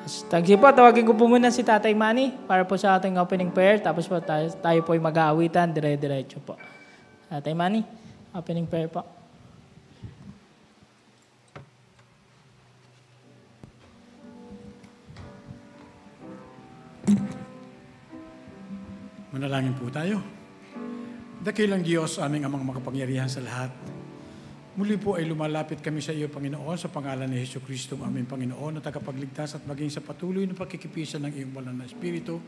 Sige po, tawagin ko po muna si Tatay Manny para po sa ating opening prayer. Tapos po tayo po ay mag-aawitan, dire-diretso po. Tatay Manny, opening prayer po. Manalangin po tayo. Dakilang Diyos, aming amang makapangyarihan sa lahat. Muli po ay lumalapit kami sa iyo, Panginoon, sa pangalan ni Jesucristo, aming Panginoon, na tagapagligtas at maging sa patuloy na pagkikipisan ng iyong banal na Espiritu.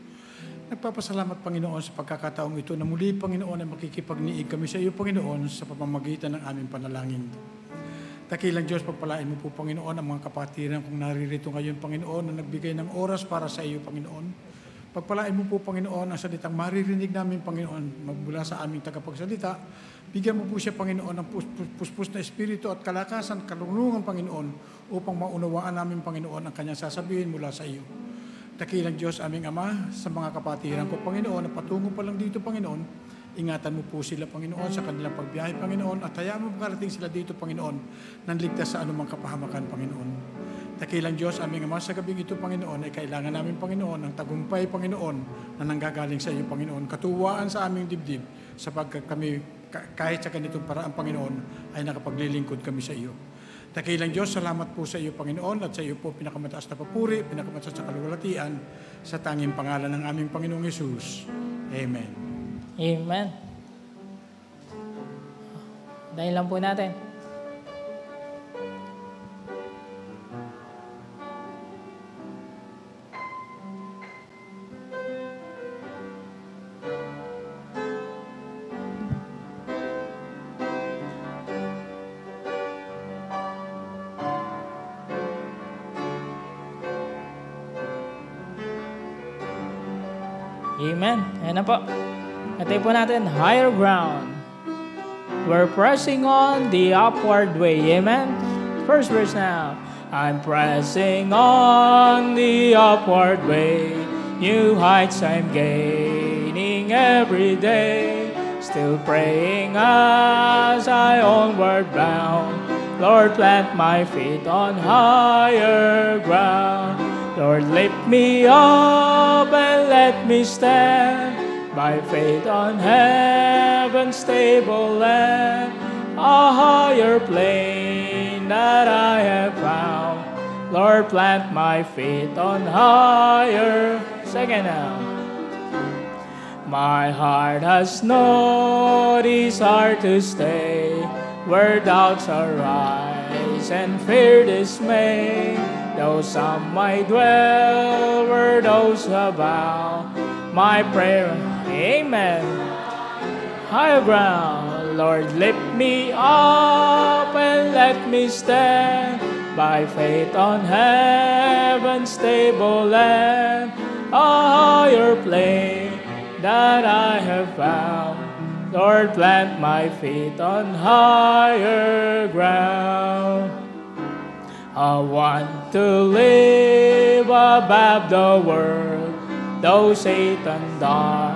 Nagpapasalamat, Panginoon, sa pagkakataong ito na muli, Panginoon, ay makikipagniig kami sa iyo, Panginoon, sa pamamagitan ng aming panalangin. Dakilang Diyos, pagpalain mo po, Panginoon, ang mga kapatiran kung naririto ngayon, Panginoon, na nagbigay ng oras para sa iyo, Panginoon. Pagpalain mo po, Panginoon, ang salitang maririnig namin, Panginoon, magmula sa aming tagapagsalita. Bigyan mo po siya, Panginoon, ng puspos na espiritu at kalakasan, kalungungan, Panginoon, upang maunawaan namin, Panginoon, ang kanyang sasabihin mula sa iyo. Dakilang Diyos, aming Ama, sa mga kapatiran ko, Panginoon, na patungo pa lang dito, Panginoon, ingatan mo po sila, Panginoon, sa kanilang pagbiyahe, Panginoon, at hayaan mo makarating sila dito, Panginoon, nang ligtas sa anumang kapahamakan, Panginoon. Dakilang Diyos, aming Ama, sa gabing ito, Panginoon, ay kailangan namin, Panginoon, ng tagumpay, Panginoon, na nanggagaling sa iyo, Panginoon. Katuwaan sa aming dibdib, sapagkat kami, kahit sa ganitong paraan, Panginoon, ay nakapaglilingkod kami sa iyo. Dakilang Diyos, salamat po sa iyo, Panginoon, at sa iyo po pinakamataas na papuri, pinakamataas na kaluwalhatian, sa tanging pangalan ng aming Panginoong Hesus. Amen. Amen. Dahil lang po natin. Amen. Ayan na po. Atay po natin, higher ground. We're pressing on the upward way. Amen. First verse now. I'm pressing on the upward way. New heights I'm gaining every day. Still praying as I onward bound. Lord, plant my feet on higher ground. Lord, lift me up and let me stand by faith on heaven's stable land, a higher plane that I have found. Lord, plant my feet on higher. Second now. My heart has no desire to stay where doubts arise and fear dismay. Though some might dwell where those abound, my prayer, amen. Higher ground, Lord, lift me up and let me stand by faith on heaven's stable land, a higher plane that I have found. Lord, plant my feet on higher ground. I want to live above the world, though Satan dart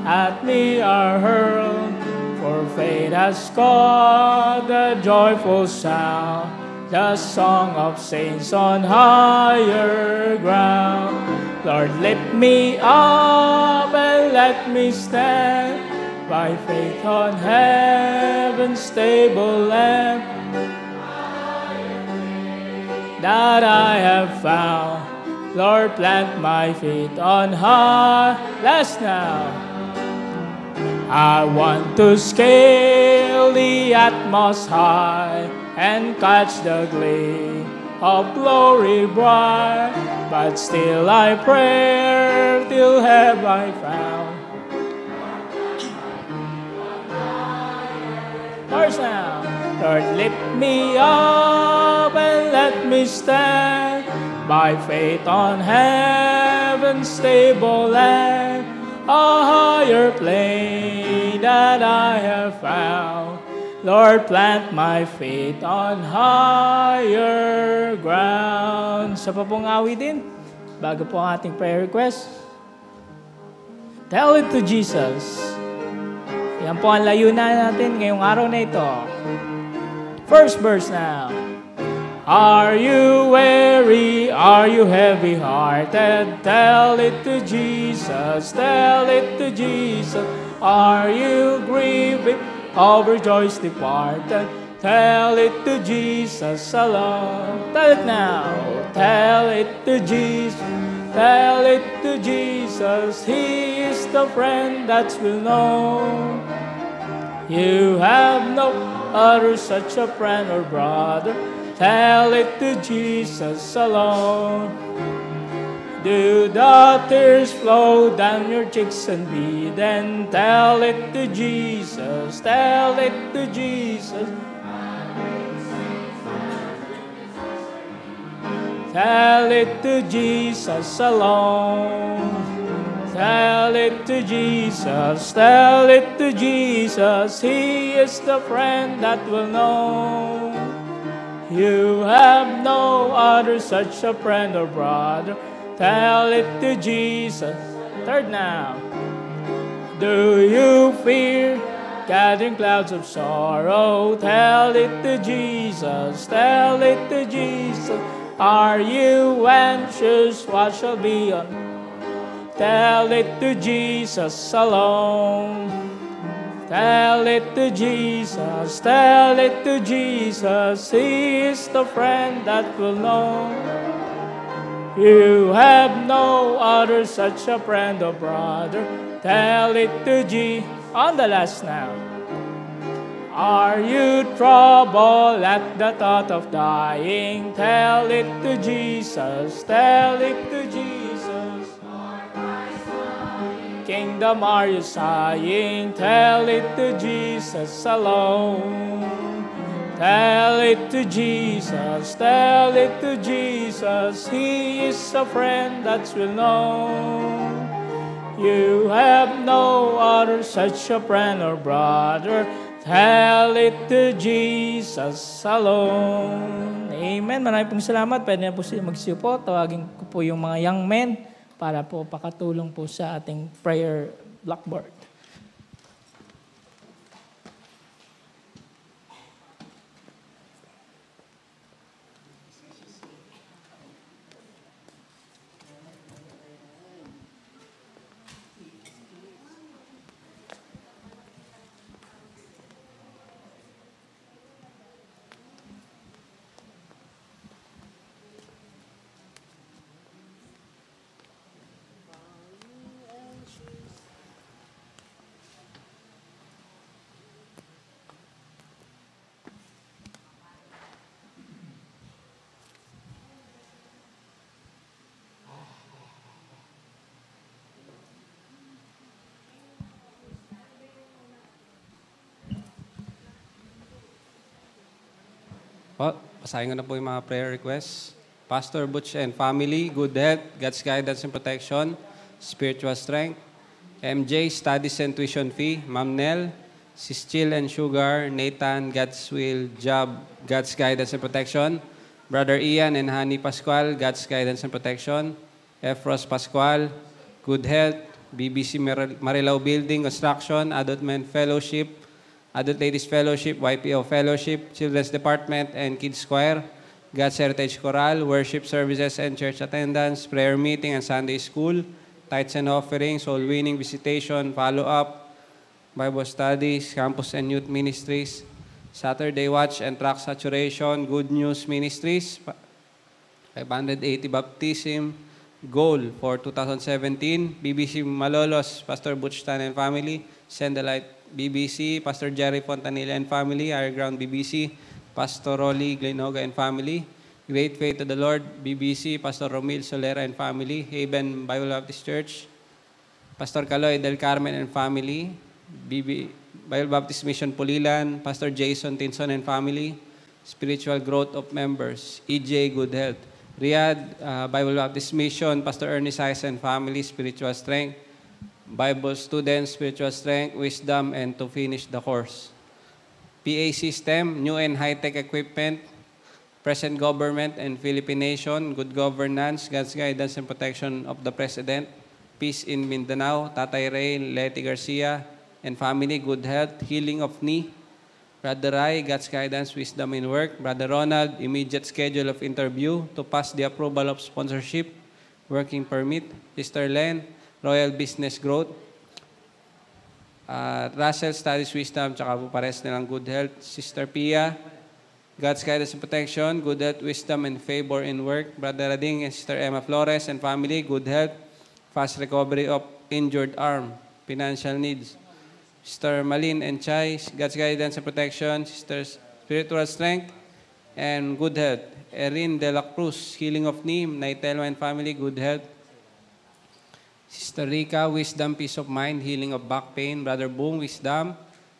at me are hurled. For faith has caught the joyful sound, the song of saints on higher ground. Lord, lift me up and let me stand by faith on heaven's stable land that I have found. Lord, plant my feet on high. Last now. I want to scale the utmost high and catch the gleam of glory bright. But still I pray, till have I found. First now. Lord, lift me up and let me stand by faith on heaven's stable land, a higher plane that I have found. Lord, plant my feet on higher ground. Sa pa pong awitin, bago po ang ating prayer request, tell it to Jesus. Yan po ang layunan natin ngayong araw na ito. First verse now. Are you weary? Are you heavy-hearted? Tell it to Jesus. Tell it to Jesus. Are you grieving over joys departed? Tell it to Jesus alone. Tell it now. Tell it to Jesus. Tell it to Jesus. He is the friend that will know. You have no other such a friend or brother. Tell it to Jesus alone. Do the tears flow down your cheeks and be then tell it to Jesus. Tell it to Jesus. Tell it to Jesus alone. Tell it to Jesus. Tell it to Jesus. He is the friend that will know. You have no other such a friend or brother. Tell it to Jesus. Third now. Do you fear gathering clouds of sorrow? Tell it to Jesus. Tell it to Jesus. Are you anxious? What shall be on? Tell it to Jesus alone. Tell it to Jesus. Tell it to Jesus. He is the friend that will know. You have no other such a friend or brother. Tell it to Jesus. On the last now. Are you troubled at the thought of dying? Tell it to Jesus. Tell it to Jesus. Kingdom are you sighing? Tell it to Jesus alone. Tell it to Jesus. Tell it to Jesus. He is a friend that will know. You have no other such a friend or brother. Tell it to Jesus alone. Amen. Maraming pong salamat. Pwede na po sila magsiupo. Tawagin ko po yung mga young men para po pakatulong po sa ating prayer blackboard. Pasahin ko na po yung mga prayer requests. Pastor Butch and family, good health, God's guidance and protection, spiritual strength. MJ, studies and tuition fee. Ma'am Nell, Sis Chill and Sugar. Nathan, God's will, job, God's guidance and protection. Brother Ian and Honey Pascual, God's guidance and protection. Efros Pascual, good health, BBC Marilao Building, construction, Adult Men Fellowship, Adult Ladies Fellowship, YPO Fellowship, Children's Department, and Kids Choir, God's Heritage Choral, worship services and church attendance, prayer meeting and Sunday school, tithes and offerings, soul winning, visitation, follow-up, Bible studies, campus and youth ministries, Saturday watch and track saturation, good news ministries, 580 baptism, goal for 2017, BBC Malolos, Pastor Butch Tan and family, Send the Light BBC, Pastor Jerry Fontanilla and family, Higher Ground BBC, Pastor Rolly Glenoga and family, Great Faith to the Lord BBC, Pastor Romil Solera and family, Haven Bible Baptist Church, Pastor Caloy Del Carmen and family, Bible Baptist Mission Pulilan, Pastor Jason Tinson and family, Spiritual Growth of Members, EJ Good Health, Riyadh Bible Baptist Mission, Pastor Ernest Hayes and family, Spiritual Strength, Bible students, spiritual strength, wisdom, and to finish the course. PA system, new and high-tech equipment, present government and Philippine nation, good governance, God's guidance and protection of the President, peace in Mindanao, Tatay Ray, Leti Garcia, and family, good health, healing of knee, Brother Rai, God's guidance, wisdom in work. Brother Ronald, immediate schedule of interview to pass the approval of sponsorship, working permit. Sister Len, royal business growth. Russell, studies wisdom, tsaka po pares nilang good health. Sister Pia, God's guidance and protection, good health, wisdom, and favor in work. Brother Rading and Sister Emma Flores and family, good health, fast recovery of injured arm, financial needs. Sister Malin and Chai, God's guidance and protection. Sister spiritual strength and good health. Erin de la Cruz, healing of knee. Naitelma and family, good health. Sister Rica, wisdom, peace of mind, healing of back pain. Brother Boom, wisdom.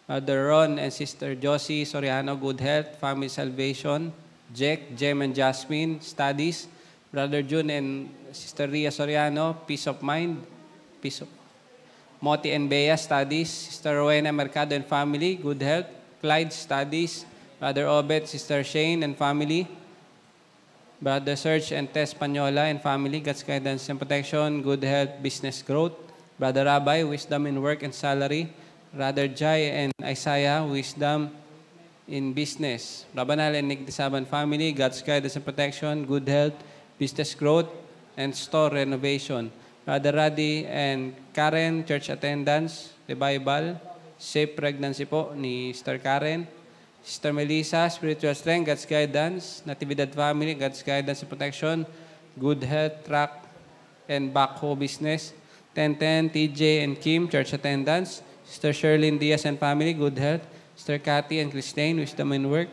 Brother Ron and Sister Josie Soriano, good health, family salvation. Jack, Jem and Jasmine, studies. Brother June and Sister Ria Soriano, peace of mind. Peace of Moti and Bea, studies. Sister Rowena Mercado and family, good health. Clyde, studies. Brother Obed, Sister Shane and family. Brother Serge and Tess Panyola and family, God's guidance and protection, good health, business growth. Brother Rabbi, wisdom in work and salary. Brother Jai and Isaiah, wisdom in business. Rabanal and Nick Disaban family, God's guidance and protection, good health, business growth, and store renovation. Brother Radi and Karen, church attendance, revival, safe pregnancy po ni Sister Karen. Sister Melissa, spiritual strength, God's guidance. Natividad family, God's guidance and protection. Good health, track, and backhoe business. 1010, TJ and Kim, church attendance. Sister Sherlyn Diaz and family, good health. Sister Cathy and Christine, wisdom and work.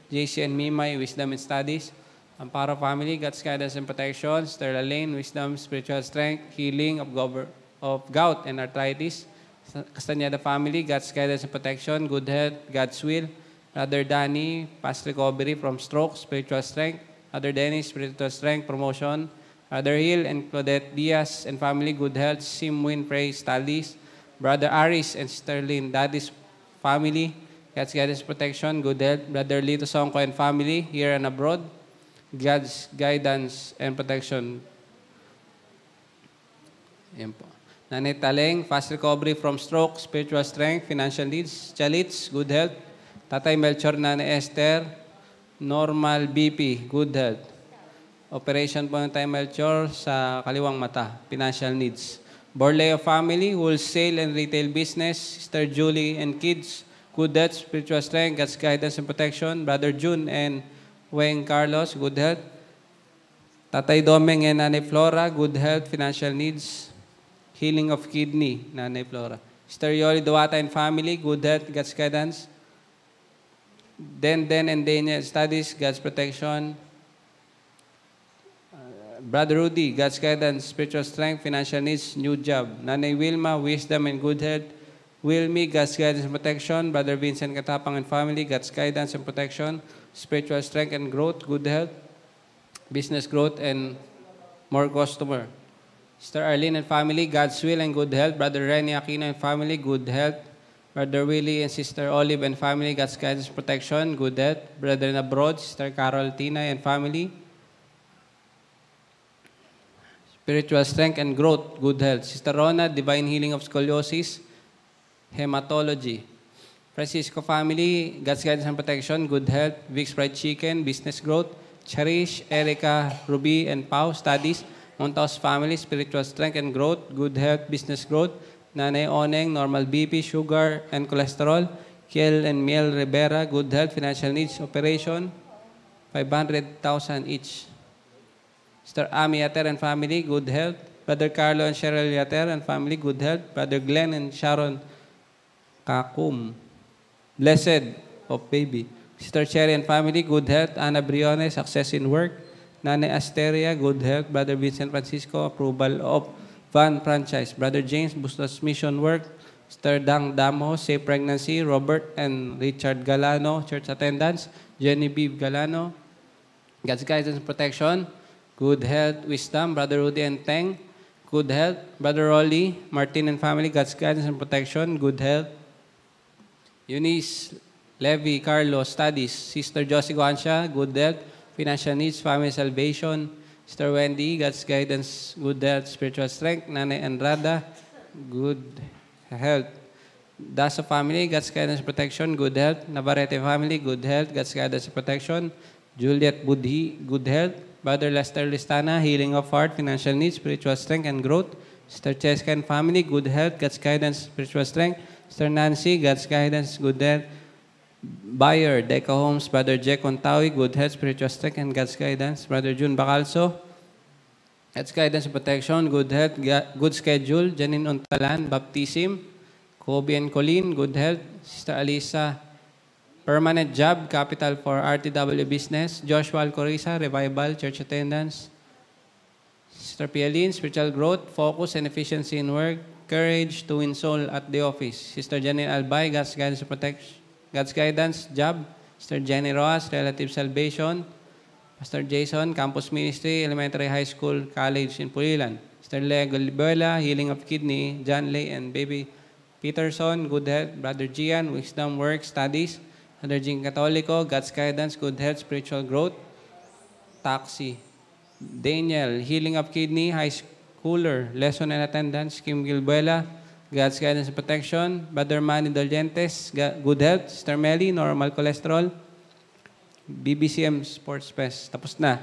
JC and Mimay, wisdom and studies. Amparo family, God's guidance and protection. Sister Elaine, wisdom, spiritual strength, healing of gout and arthritis. Castañeda family, God's guidance and protection. Good health, God's will. Brother Danny, past recovery from stroke, spiritual strength. Brother Dennis, spiritual strength, promotion. Brother Hill and Claudette Diaz and family, good health. Simwin, praise, studies. Brother Aris and Sister Lynn, Daddy's family, God's guidance, protection, good health. Brother Lito Songko and family, here and abroad, God's guidance and protection. Yan po. Nanay Taleng, fast recovery from stroke, spiritual strength, financial needs. Chalitz, good health. Tatay Melchor, Nanay Esther, normal BP, good health. Operation po ng Tatay Melchor sa kaliwang mata, financial needs. Borleo family, wholesale and retail business. Sister Julie and kids, good health, spiritual strength, God's guidance and protection. Brother June and Wayne Carlos, good health. Tatay Domeng and Nanay Flora, good health, financial needs. Healing of kidney, Nanay Flora. Sister Yoli Duwata and family, good health, God's guidance. Den and Daniel, studies, God's protection. Brother Rudy, God's guidance, spiritual strength, financial needs, new job. Nanay Wilma, wisdom and good health. Wilmy, God's guidance and protection. Brother Vincent Katapang and family, God's guidance and protection. Spiritual strength and growth, good health. Business growth and more customer. Sister Arlene and family, God's will and good health. Brother Renny Aquino and family, good health. Brother Willie and Sister Olive and family, God's guidance and protection, good health. Brother abroad, Sister Carol Tina and family, spiritual strength and growth, good health. Sister Rona, divine healing of scoliosis, hematology. Francisco family, God's guidance and protection, good health. Vic's Fried Chicken, business growth. Cherish, Erica, Ruby, and Pau, studies. Montaos family, spiritual strength and growth, good health, business growth. Nanay Oneng, normal BP, sugar, and cholesterol. Kiel and Miel Rivera, good health, financial needs, operation. 500,000 each. Sister Ami Yater and family, good health. Brother Carlo and Cheryl Yater and family, good health. Brother Glenn and Sharon Kakum, blessed of baby. Sister Cherry and family, good health. Ana Briones, success in work. Nanay Asteria, good health. Brother Vincent Francisco, approval of van franchise. Brother James, Bustos mission work. Sister Dang Damo, safe pregnancy. Robert and Richard Galano, church attendance. Genevieve Galano, God's guidance and protection. Good health, wisdom. Brother Rudy and Teng, good health. Brother Rolly, Martin and family, God's guidance and protection. Good health. Eunice, Levi, Carlos, studies. Sister Josie Guancia, good health. Financial needs, family salvation. Sister Wendy, God's guidance, good health, spiritual strength. Nanay Andrada, good health. Daso family, God's guidance and protection, good health. Navarrete family, good health, God's guidance and protection. Juliet Budhi, good health. Brother Lester Listana, healing of heart, financial needs, spiritual strength, and growth. Sister Cheska and family, good health, God's guidance, spiritual strength. Sister Nancy, God's guidance, good health. Buyer, Deca Homes, Brother Jack Ontawi, good health, spiritual strength, and God's guidance. Brother June Bacalso, God's guidance and protection, good health, good schedule. Janine Ontalan, baptism. Kobe and Colleen, good health. Sister Alisa, permanent job, capital for RTW business. Joshua Alcorisa, revival, church attendance. Sister Pialin, spiritual growth, focus and efficiency in work. Courage to win soul at the office. Sister Janine Albay, God's guidance and protection. God's guidance, job. Sister Jenny Roas, relative salvation. Pastor Jason, campus ministry, elementary, high school, college in Pulilan. Sister Lea Golibuela, healing of kidney. John Lay and baby Peterson, good health. Brother Gian, wisdom, work, studies. Brother Jing Catolico, God's guidance, good health, spiritual growth. Taxi. Daniel, healing of kidney, high schooler, lesson and attendance. Kim Gilbuela, God's guidance and protection. Brother Manny Dolgentes, good health. Sister Melly, normal cholesterol. BBCM Sports Fest. Tapos na.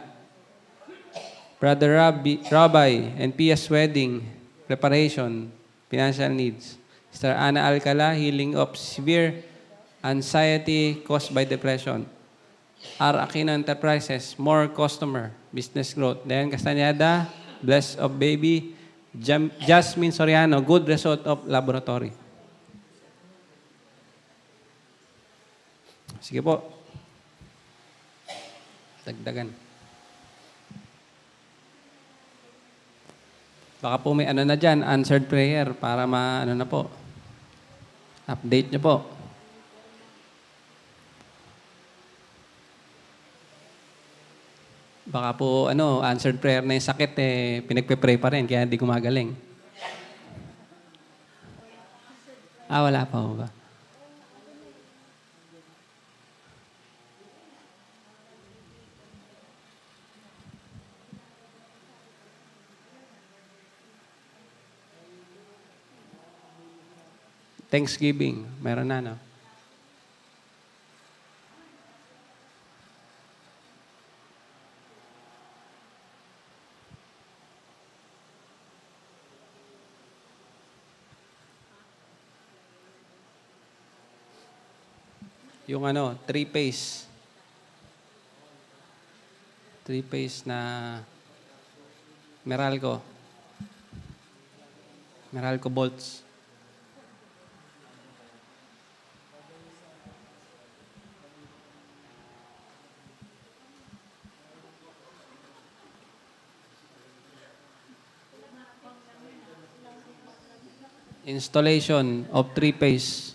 Brother Rabbi and PS Wedding, preparation, financial needs. Sister Ana Alcala, healing of severe anxiety caused by depression. R. Aquino Enterprises, more customer, business growth. Then Castañeda, bless of baby. Jasmine Soriano, good result of laboratory. Sige po. Dagdagan. Baka po may ano na dyan, answered prayer para ano na po. Update nyo po. Baka po, answered prayer na yung sakit, pinagpe-pray pa rin, kaya hindi gumagaling. Wala pa ho ba? Thanksgiving, meron na, no? Yung three-phase. Three-phase na Meralco. Meralco bolts. Installation of three-phase.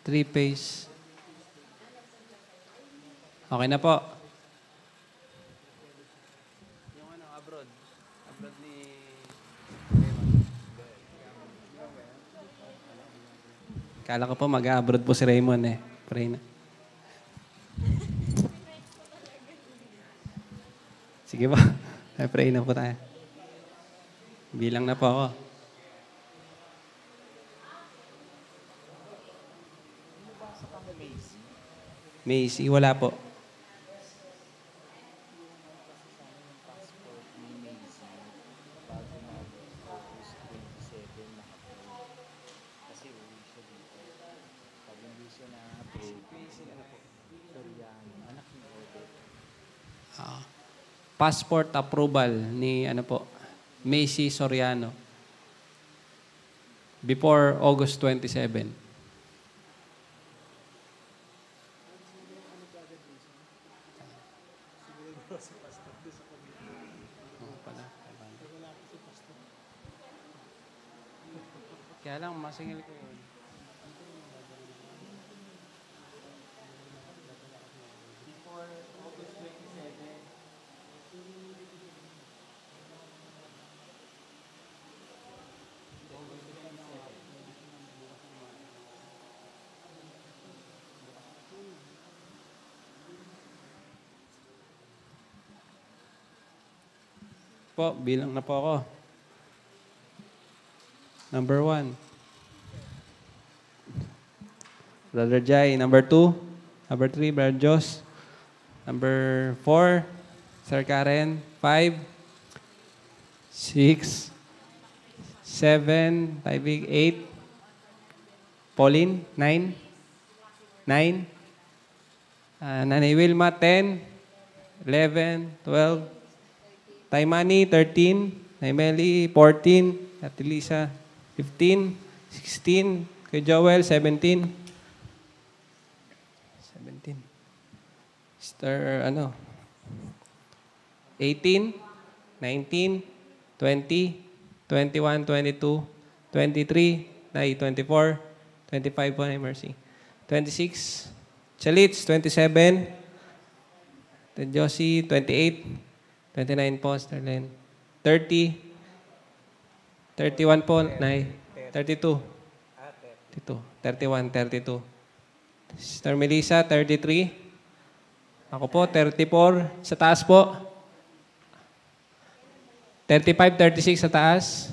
Three-phase. Okay na po. Yung abroad. Abroad ni... Kala ko po mag-abroad po si Raymond eh. Pray na. Sige po. Pray na po tayo. Bilang na po ako. Macy, wala po. Passport approval ni Macy Soriano. Before August 27. Kaya lang, masingil ko yun. po, bilang na po ako. Number 1. Brother Jai. Number 2. Number 3, Brother Jos. Number 4, Sir Karen. 5, 6, 7, 8, Pauline. 9. Nanay Wilma. 10, 11, 12. Taimani. 13. Naimeli. 14. Ate Lisa. 15, 16. Kay Joel. 17. Mr. 18, 19, 20, 21, 22, 23, 24, 25 po na Mercy. 26, Chalitz, 27, Josie, 28, 29 po, Sterling. 30, 31 po, Nay. 32, 31, 32. Sister Melissa, 33. Ako po, 34. Sa taas po. 35, 36 sa taas.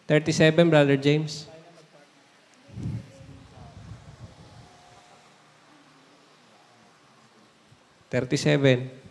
37, Brother James. 37.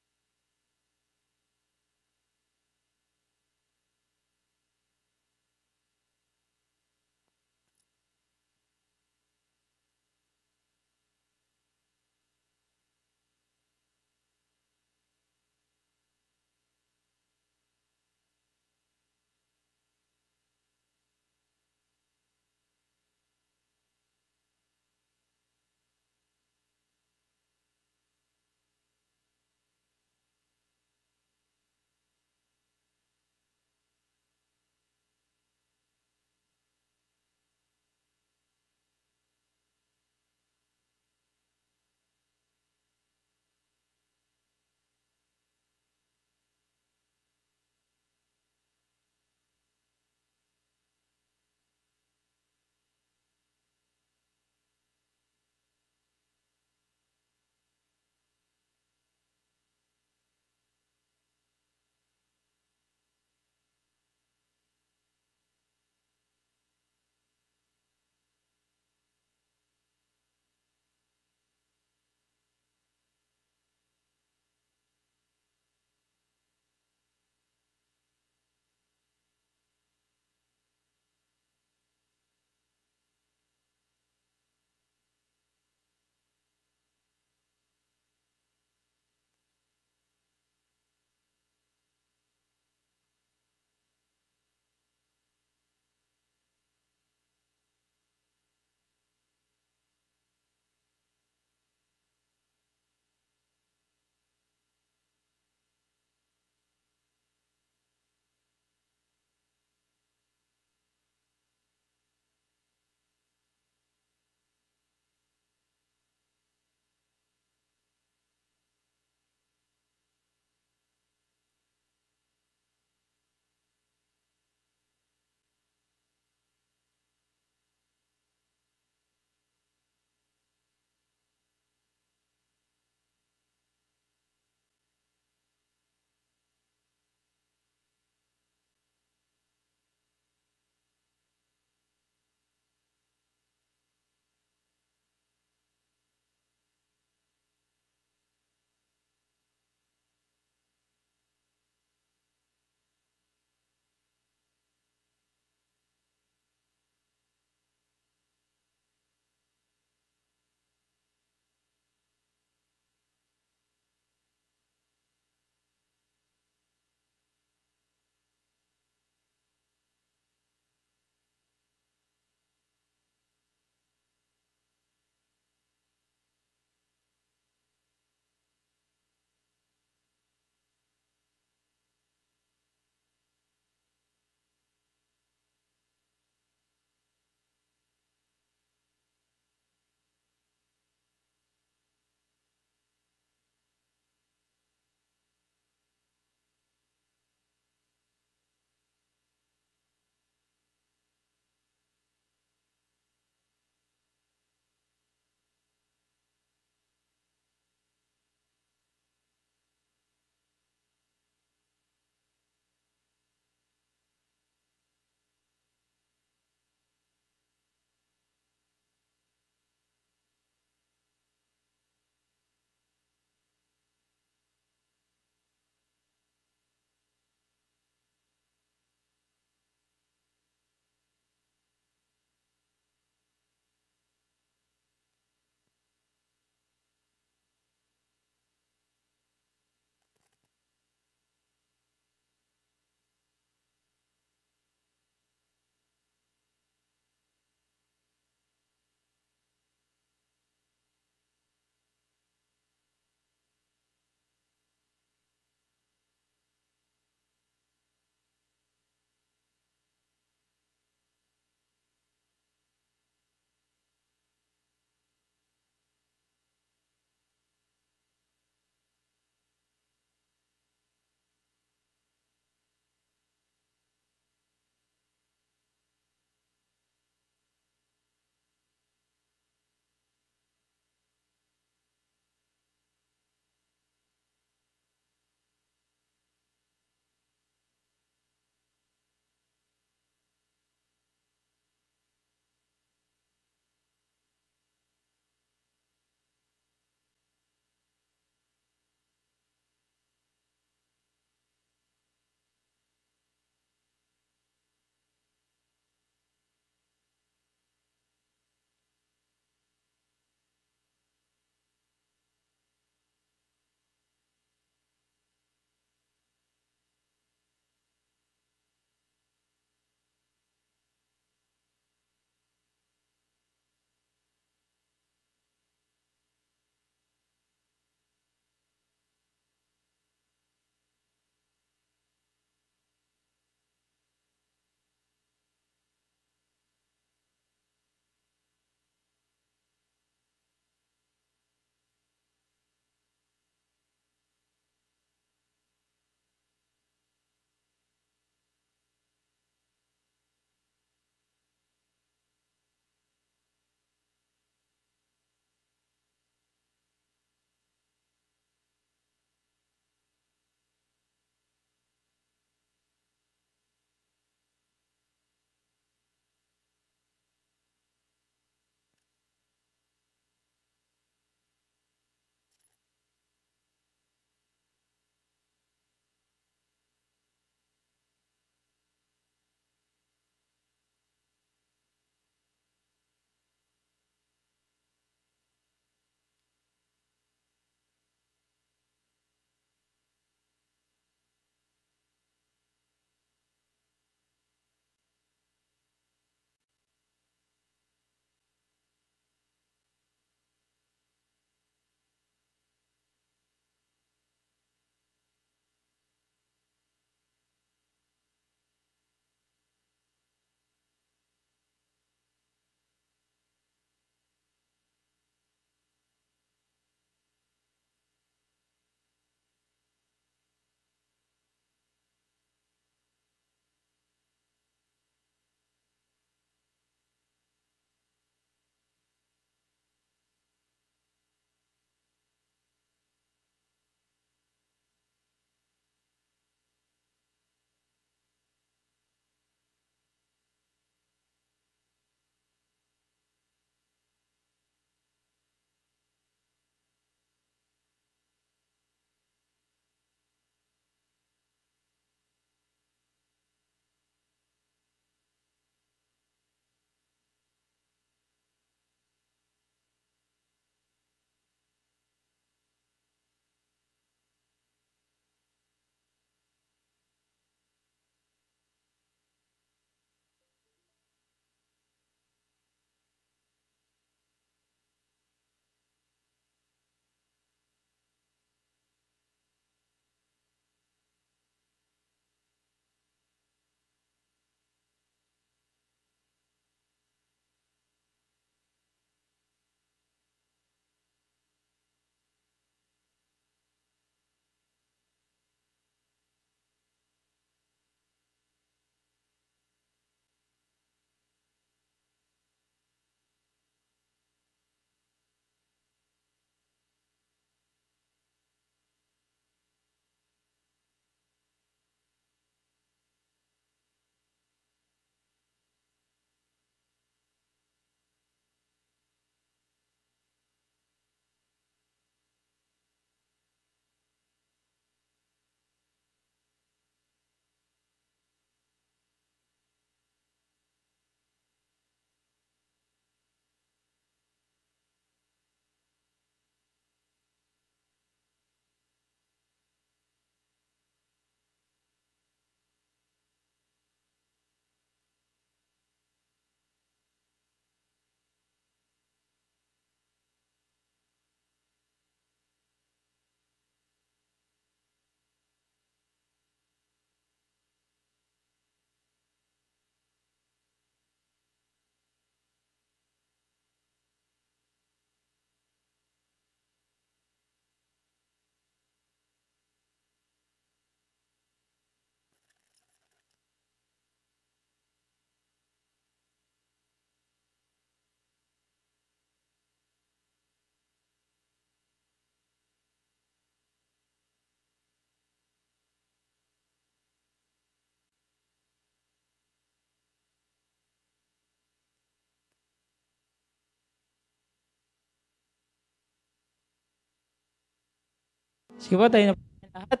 Sige po, tayo na po lahat.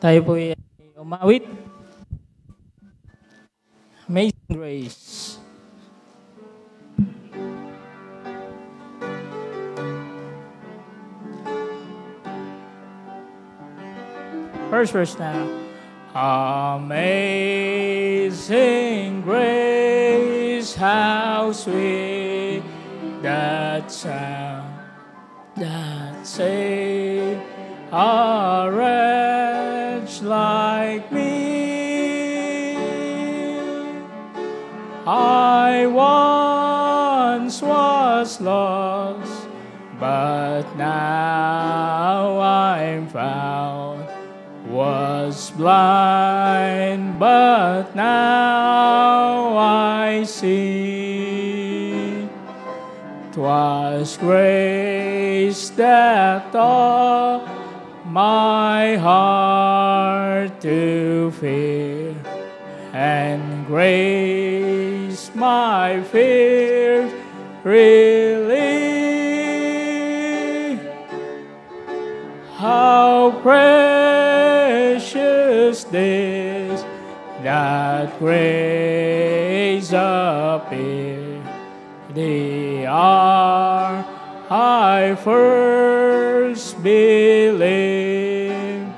Tayo po ay umawit. Amazing Grace. First verse now. Amazing grace, how sweet that sound that saved a wretch like me. I once was lost, but now I'm found. Was blind, but now I see. 'Twas grace that taught my heart to fear, and grace my fear relieved. How precious this, that grace appear, the hour I first believed.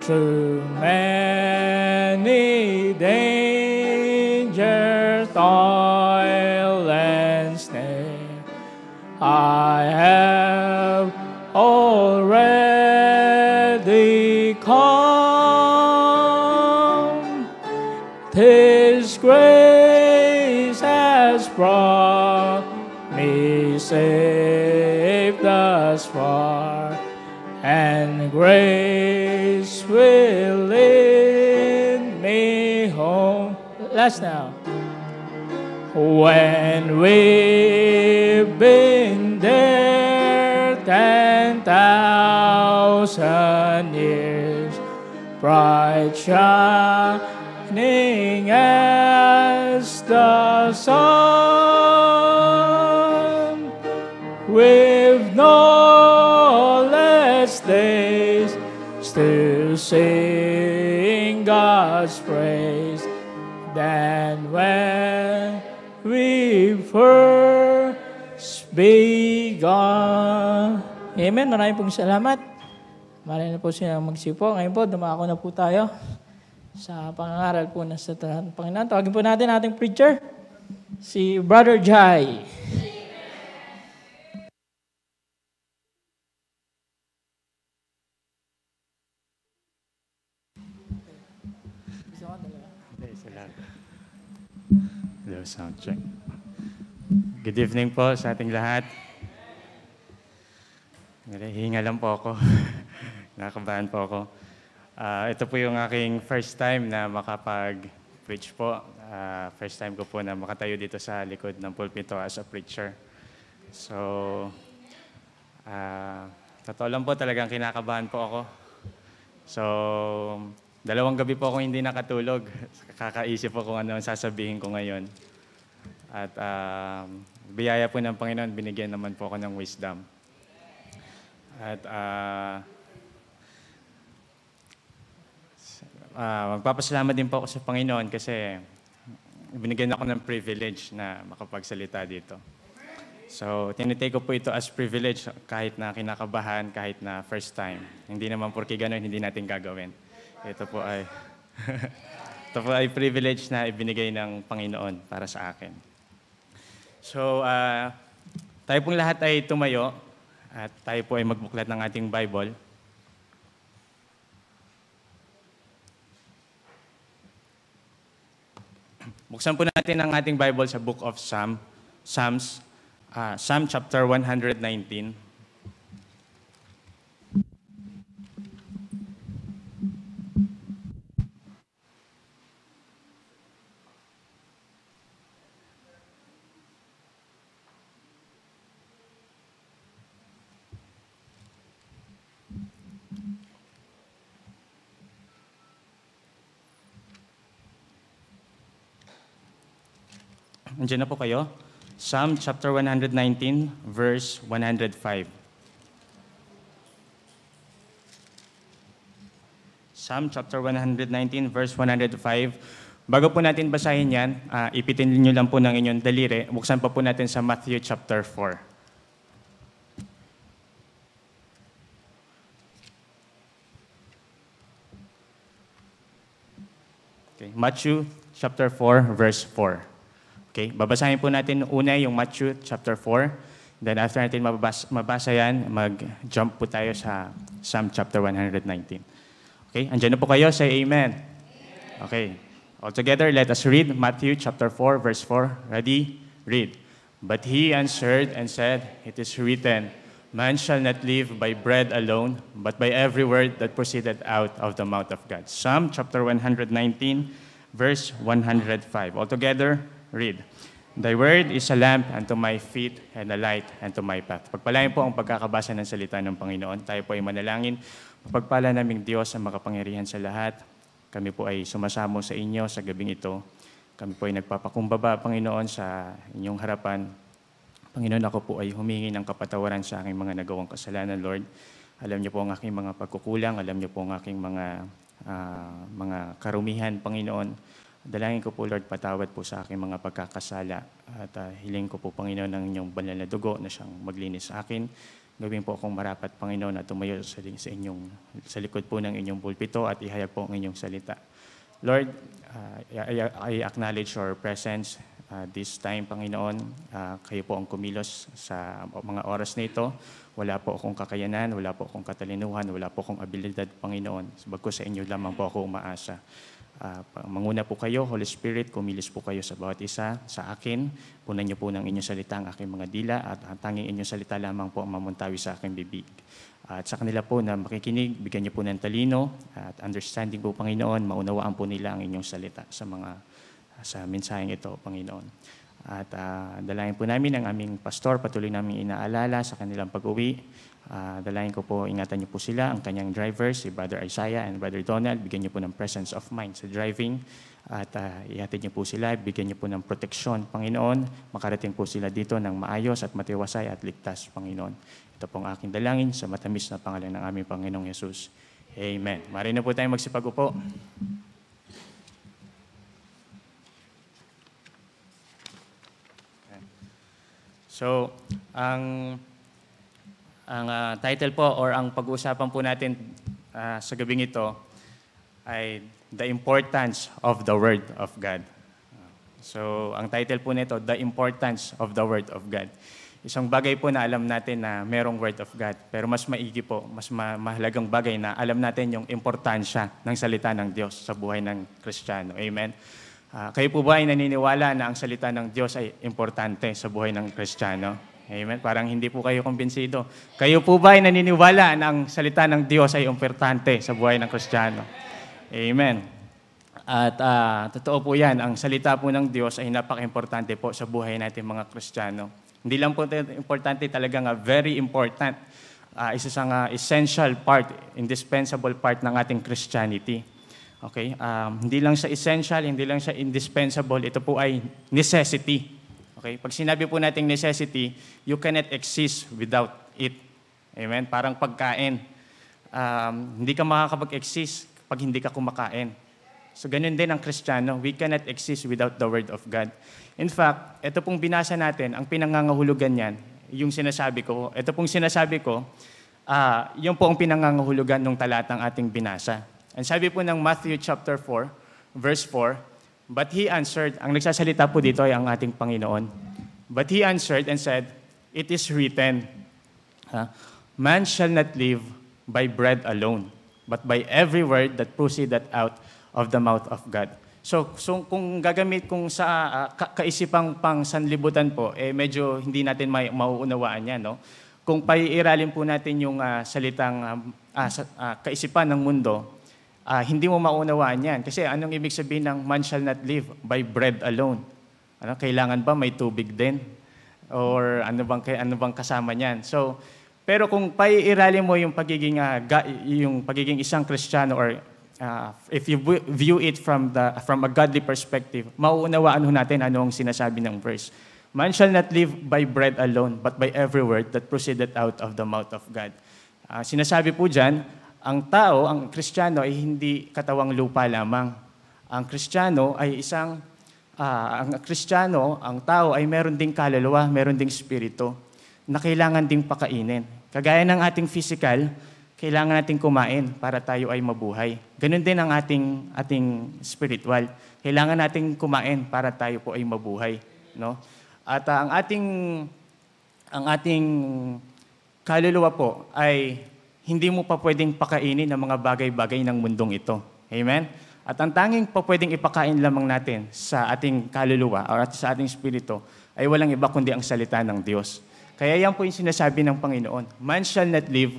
Through many dangers, toil and snare, I have already come. 'Tis grace has brought me safe thus far, and grace will lead me home. Last now. When we've been there 10,000 years, bright shining as the sun, with no less days to sing God's praise than when we first begun. Amen. Maraming pong salamat. Maraming na po siya magsipo. Ngayon po, dumako na po tayo sa pangangaral po ng sa Panginoon. Tawagin po natin ating preacher, si Brother Jai. Hello, sound check. Good evening po sa ating lahat. Hinga lang po ako. Nakakabahan po ako. Ito po yung aking first time na makapag-preach po. First time ko po na makatayo dito sa likod ng pulpito as a preacher. So, totoo lang po, talagang kinakabahan po ako. So, 2 gabi po akong hindi nakatulog. Kakaisip po kung ano ang sasabihin ko ngayon. At biyaya po ng Panginoon, binigyan naman po ako ng wisdom. At magpapasalamat din po ako sa Panginoon kasi binigyan ako ng privilege na makapagsalita dito. So, tinitake ko po ito as privilege kahit na kinakabahan, kahit na first time. Hindi naman porke gano'n, hindi natin gagawin. Ito po ay ito po ay privilege na ibinigay ng Panginoon para sa akin. So, tayo pong lahat ay tumayo at tayo po ay magbuklat ng ating Bible. Buksan po natin ang ating Bible sa Book of Psalms, Psalm chapter 119. Andiyan na po kayo. Psalm chapter 119, verse 105. Psalm chapter 119, verse 105. Bago po natin basahin yan, ipitin niyo lang po ng inyong daliri. Buksan pa po natin sa Matthew chapter 4. Okay, Matthew chapter 4, verse 4. Okay, babasahin po natin una yung Matthew chapter 4. Then after natin mabasa yan, mag-jump po tayo sa Psalm chapter 119. Okay, andyan na po kayo, say amen. Okay, all together, let us read Matthew chapter 4, verse 4. Ready? Read. But he answered and said, it is written, man shall not live by bread alone, but by every word that proceeded out of the mouth of God. Psalm chapter 119, verse 105. All together, read. Thy word is a lamp unto my feet and a light unto my path. Pagpalain po ang pagkakabasa ng salita ng Panginoon. Tayo po ay manalangin. Pagpala naming Diyos ang makapangyarihan sa lahat. Kami po ay sumasamo sa inyo sa gabing ito. Kami po ay nagpapakumbaba, Panginoon, sa inyong harapan. Panginoon, ako po ay humingi ng kapatawaran sa aking mga nagawang kasalanan, Lord. Alam niyo po ang aking mga pagkukulang. Alam niyo po ang aking mga karumihan, Panginoon. Dalangin ko po, Lord, patawad po sa aking mga pagkakasala. At hiling ko po, Panginoon, ang inyong banal na dugo na siyang maglinis sa akin. Gawin po akong marapat, Panginoon, at tumayo sa likod po ng inyong pulpito at ihayag po ang inyong salita. Lord, I acknowledge your presence this time, Panginoon. Kayo po ang kumilos sa mga oras na ito. Wala po akong kakayanan, wala po akong katalinuhan, wala po akong abilidad, Panginoon. Bagkus sa inyo lamang po ako umaasa. Manguna po kayo, Holy Spirit, kumilos po kayo sa bawat isa, sa akin. Punan niyo po ng inyong salita ang aking mga dila at ang tanging inyong salita lamang po ang mamuntawi sa aking bibig. At sa kanila po na makikinig, bigyan niyo po ng talino at understanding po, Panginoon, maunawaan po nila ang inyong salita sa mensaheng ito, Panginoon. At dalangin po namin ang aming pastor, patuloy namin inaalala sa kanilang pag-uwi. Dalangin ko po, ingatan niyo po sila, ang kanyang drivers, si Brother Isaiah and Brother Donald. Bigyan niyo po ng presence of mind sa driving. At ihatid niyo po sila, bigyan niyo po ng proteksyon, Panginoon. Makarating po sila dito ng maayos at matiwasay at ligtas, Panginoon. Ito po ang aking dalangin sa matamis na pangalan ng aming Panginoong Yesus. Amen. Maaari na po tayong magsipag-upo. So, ang title po or ang pag-uusapan po natin sa gabing ito ay The Importance of the Word of God. So, ang title po nito, The Importance of the Word of God. Isang bagay po na alam natin na merong Word of God, pero mas maigi po, mas mahalagang bagay na alam natin yung importansya ng salita ng Diyos sa buhay ng Kristiyano. Amen? Kayo po ba ay naniniwala na ang salita ng Diyos ay importante sa buhay ng Kristiyano? Amen? Parang hindi po kayo kumbinsido. Kayo po ba ay naniniwala na ang salita ng Diyos ay importante sa buhay ng Kristiyano? Amen. At totoo po yan, ang salita po ng Diyos ay napaka-importante po sa buhay natin mga Kristiyano. Hindi lang po importante, talagang very important. Isa sa essential part, indispensable part ng ating Christianity. Okay? Hindi lang siya essential, hindi lang siya indispensable, ito po ay necessity. Okay? Pag sinabi po nating necessity, you cannot exist without it. Amen? Parang pagkain. Hindi ka makakapag-exist pag hindi ka kumakain. So ganun din ang Kristiyano, we cannot exist without the Word of God. In fact, ito pong binasa natin, ang pinangangahulugan niyan, yung sinasabi ko, ito pong sinasabi ko, yung po ang pinangangahulugan ng talatang ating binasa. And sabi po ng Matthew chapter 4, verse 4, but he answered, ang nagsasalita po dito ay ang ating Panginoon. But he answered and said, it is written, man shall not live by bread alone, but by every word that proceeded out of the mouth of God. So kung gagamit kung sa kaisipang pang sanlibutan po, medyo hindi natin mauunawaan yan, no? Kung paiiralin po natin yung salitang kaisipan ng mundo, hindi mo maunawaan yan. Kasi anong ibig sabihin ng man shall not live by bread alone? Kailangan ba may tubig din? Or ano bang kasama niyan? So, pero kung paiiralin mo yung pagiging isang Kristiyano or if you view it from a godly perspective, mauunawaan natin ano ang sinasabi ng verse. Man shall not live by bread alone, but by every word that proceeded out of the mouth of God. Sinasabi po dyan, ang tao, ang Kristiyano ay hindi katawang lupa lamang. Ang Kristiyano ay ang tao ay meron ding kaluluwa, meron ding spirito na kailangan ding pakainin. Kagaya ng ating physical, kailangan nating kumain para tayo ay mabuhay. Ganun din ang ating spiritual. Kailangan nating kumain para tayo po ay mabuhay, no? At ang ating kaluluwa po ay hindi mo pa pwedeng pakainin ng mga bagay-bagay ng mundong ito. Amen? At ang tanging pa pwedeng ipakain lamang natin sa ating kaluluwa o sa ating spirito ay walang iba kundi ang salita ng Diyos. Kaya yan po yung sinasabi ng Panginoon, man shall not live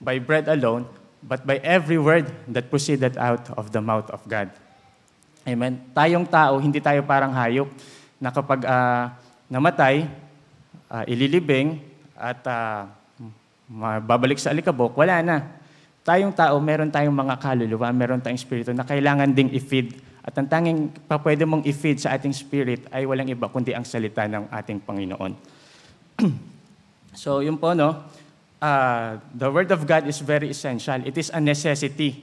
by bread alone, but by every word that proceeded out of the mouth of God. Amen? Tayong tao, hindi tayo parang hayop na kapag namatay, ililibing at babalik sa alikabok, wala na. Tayong tao, meron tayong mga kaluluwa, meron tayong spirito na kailangan ding i-feed. At ang tanging pwede mong i-feed sa ating spirit ay walang iba kundi ang salita ng ating Panginoon. So, yun po, no? The Word of God is very essential. It is a necessity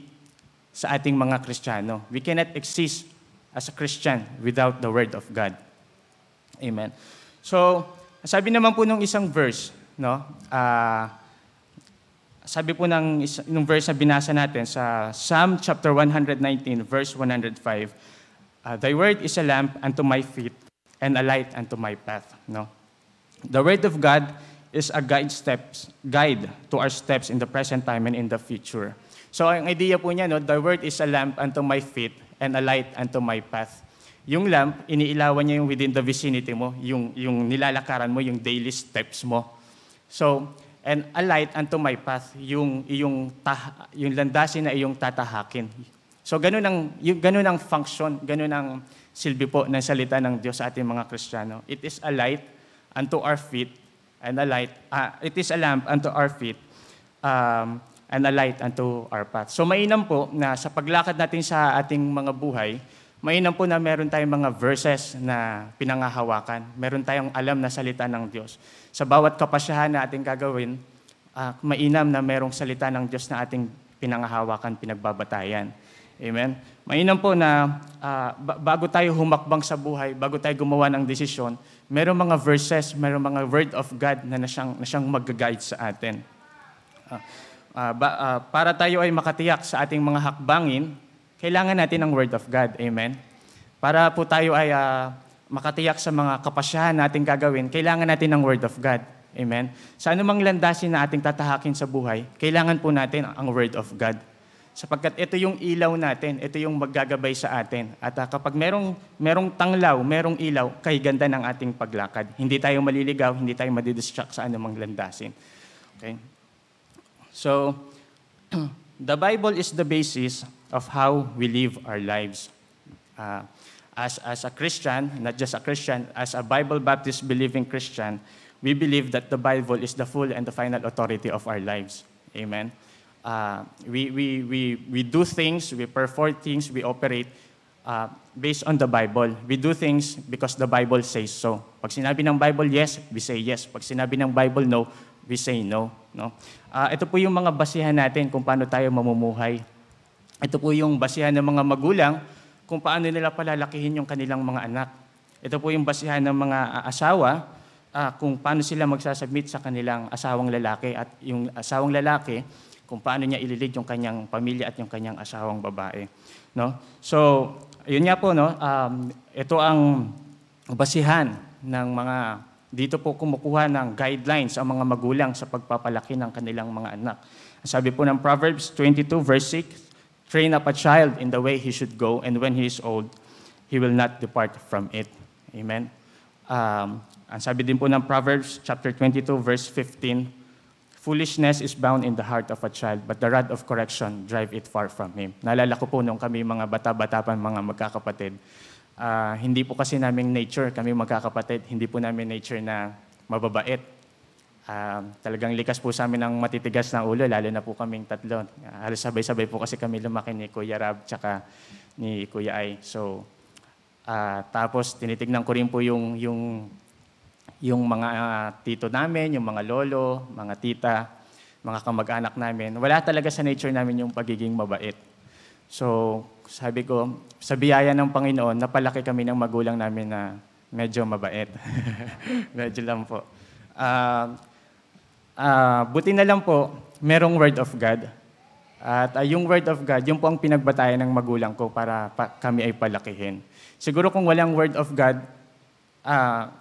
sa ating mga Kristiyano. We cannot exist as a Christian without the Word of God. Amen. So, sabi naman po nung isang verse, no? Sabi po nung verse na binasa natin sa Psalm chapter 119, verse 105, Thy word is a lamp unto my feet and a light unto my path. No? The Word of God is a guide to our steps in the present time and in the future. So ang idea po niya, no, the Word is a lamp unto my feet and a light unto my path. Yung lamp, iniilawan niya yung within the vicinity mo, yung nilalakaran mo, yung daily steps mo. So, and a light unto my path, yung landasin na iyong tatahakin. So ganun ang function, ganun ang silbi po ng salita ng Diyos sa ating mga Kristiyano. It is a light unto our feet and it is a lamp unto our feet and a light unto our path. So mainam po na sa paglakad natin sa ating mga buhay, mainam po na meron tayong mga verses na pinangahawakan. Meron tayong alam na salita ng Diyos. Sa bawat kapasyahan na ating gagawin, mainam na merong salita ng Diyos na ating pinangahawakan, pinagbabatayan. Amen? Mainam po na bago tayo humakbang sa buhay, bago tayo gumawa ng desisyon, merong mga verses, merong mga word of God na siyang mag-guide sa atin. Para tayo ay makatiyak sa ating mga hakbangin, kailangan natin ng word of God. Amen? Para po tayo ay makatiyak sa mga kapasyahan nating gagawin, kailangan natin ng word of God. Amen? Sa anumang landasin na ating tatahakin sa buhay, kailangan po natin ang word of God. Sapagkat ito yung ilaw natin, ito yung maggagabay sa atin. At kapag merong tanglaw, merong ilaw, kay ganda ng ating paglakad. Hindi tayo maliligaw, hindi tayo madidistract sa anumang landasin. Okay? So, the Bible is the basis of how we live our lives. As a Christian, not just a Christian, as a Bible Baptist believing Christian, we believe that the Bible is the full and the final authority of our lives. Amen? We do things, we perform things, we operate based on the Bible. We do things because the Bible says so. Pag sinabi ng Bible yes, we say yes. Pag sinabi ng Bible no, we say no. No? Ito po yung mga basihan natin kung paano tayo mamumuhay. Ito po yung basihan ng mga magulang kung paano nila palalakihin yung kanilang mga anak. Ito po yung basihan ng mga asawa kung paano sila magsasubmit sa kanilang asawang lalaki at yung asawang lalaki kung paano niya ililid yung kanyang pamilya at yung kanyang asawang babae. No? So, yun nga po, no? Ito ang basihan ng mga, dito po kumukuha ng guidelines ang mga magulang sa pagpapalaki ng kanilang mga anak. Sabi po ng Proverbs 22 verse 6, train up a child in the way he should go, and when he is old, he will not depart from it. Amen? Ang sabi din po ng Proverbs chapter 22 verse 15, foolishness is bound in the heart of a child, but the rod of correction drive it far from him. Naalala ko po nung kami mga bata-bata pa, mga magkakapatid, hindi po kasi naming nature, kami magkakapatid, hindi po namin nature na mababait. Talagang likas po sa amin ng matitigas na ulo, lalo na po kaming tatlo. Halos sabay-sabay po kasi kami lumaki ni Kuya Rab tsaka ni Kuya Ay. So, tapos tinitignan ko rin po yung mga tito namin, yung mga lolo, mga tita. mga kamag-anak namin, wala talaga sa nature namin yung pagiging mabait. So, sabi ko, sa biyaya ng Panginoon, napalaki kami ng magulang namin na medyo mabait. Medyo lang po. Buti na lang po, merong Word of God. At yung Word of God, yung po ang pinagbatayan ng magulang ko para kami ay palakihin. Siguro kung walang Word of God,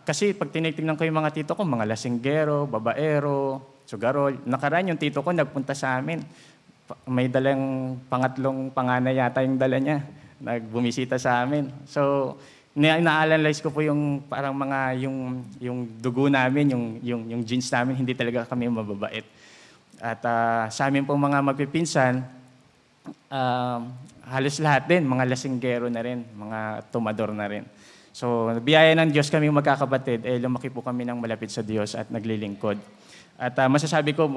kasi pag tinitignan ko yung mga tito ko, mga lasinggero, babaero, sugarol. Nakaraan yung tito ko nagpunta sa amin. May dalang pangatlong panganay yata yung dala niya. Nagbumisita sa amin. So, na-analyze ko po yung parang mga yung dugo namin, yung genes namin, hindi talaga kami mababait. At sa amin pong mga magpipinsan, halos lahat din, mga lasinggero na rin, mga tumador na rin. So, biyaya ng Diyos kami magkakapatid, lumaki po kami ng malapit sa Diyos at naglilingkod. At masasabi ko,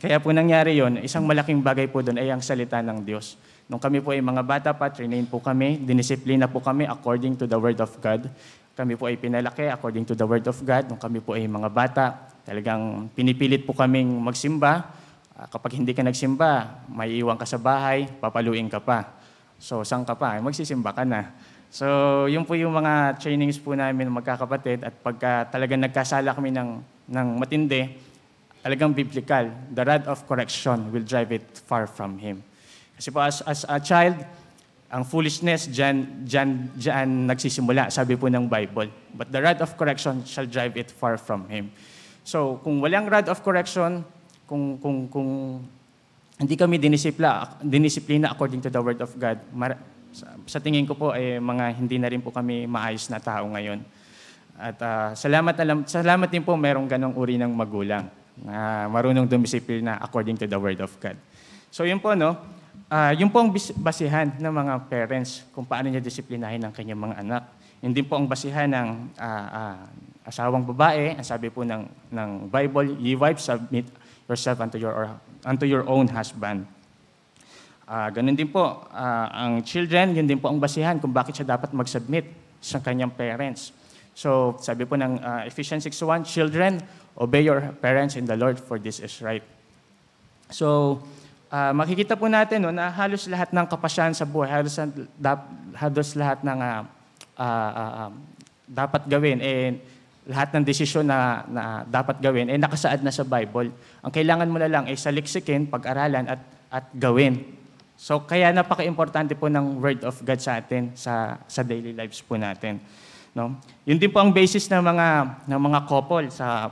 kaya po nangyari yon, isang malaking bagay po doon ay ang salita ng Diyos. Nung kami po ay mga bata pa, train po kami, dinisiplina po kami according to the Word of God. Kami po ay pinalaki according to the Word of God. Nung kami po ay mga bata, talagang pinipilit po kaming magsimba. Kapag hindi ka nagsimba, may iwan ka sa bahay, papaluin ka pa. So, saan ka pa? Magsisimba ka na. So, yun po yung mga trainings po namin magkakapatid. At pagka talagang nagkasala kami ng matindi, talagang biblical, the rod of correction will drive it far from Him. Kasi po as a child, ang foolishness dyan nagsisimula, sabi po ng Bible. But the rod of correction shall drive it far from Him. So, kung walang rod of correction, kung hindi kami dinisiplina according to the Word of God, sa tingin ko po, hindi na rin po kami maayos na tao ngayon. At salamat din po merong ganong uri ng magulang na marunong dumisiplina according to the Word of God. So yun po, no? Yun po ang basihan ng mga parents kung paano niya disiplinahin ang kanyang mga anak. Hindi po ang basihan ng asawang babae. Ang sabi po ng Bible, ye wives, submit yourself unto your own husband. Ganun din po, ang children, yun din po ang basihan kung bakit siya dapat mag-submit sa kanyang parents. So, sabi po ng Ephesians 6:1, children, obey your parents in the Lord, for this is right. So, makikita po natin na halos lahat ng kapasyahan sa buhay, halos lahat ng dapat gawin, lahat ng desisyon na dapat gawin, nakasaad na sa Bible. Ang kailangan mo na lang ay saliksikin, pag-aralan at gawin. So, kaya napaka-importante po ng Word of God sa atin, sa daily lives po natin. No? Yun din po ang basis ng mga couple sa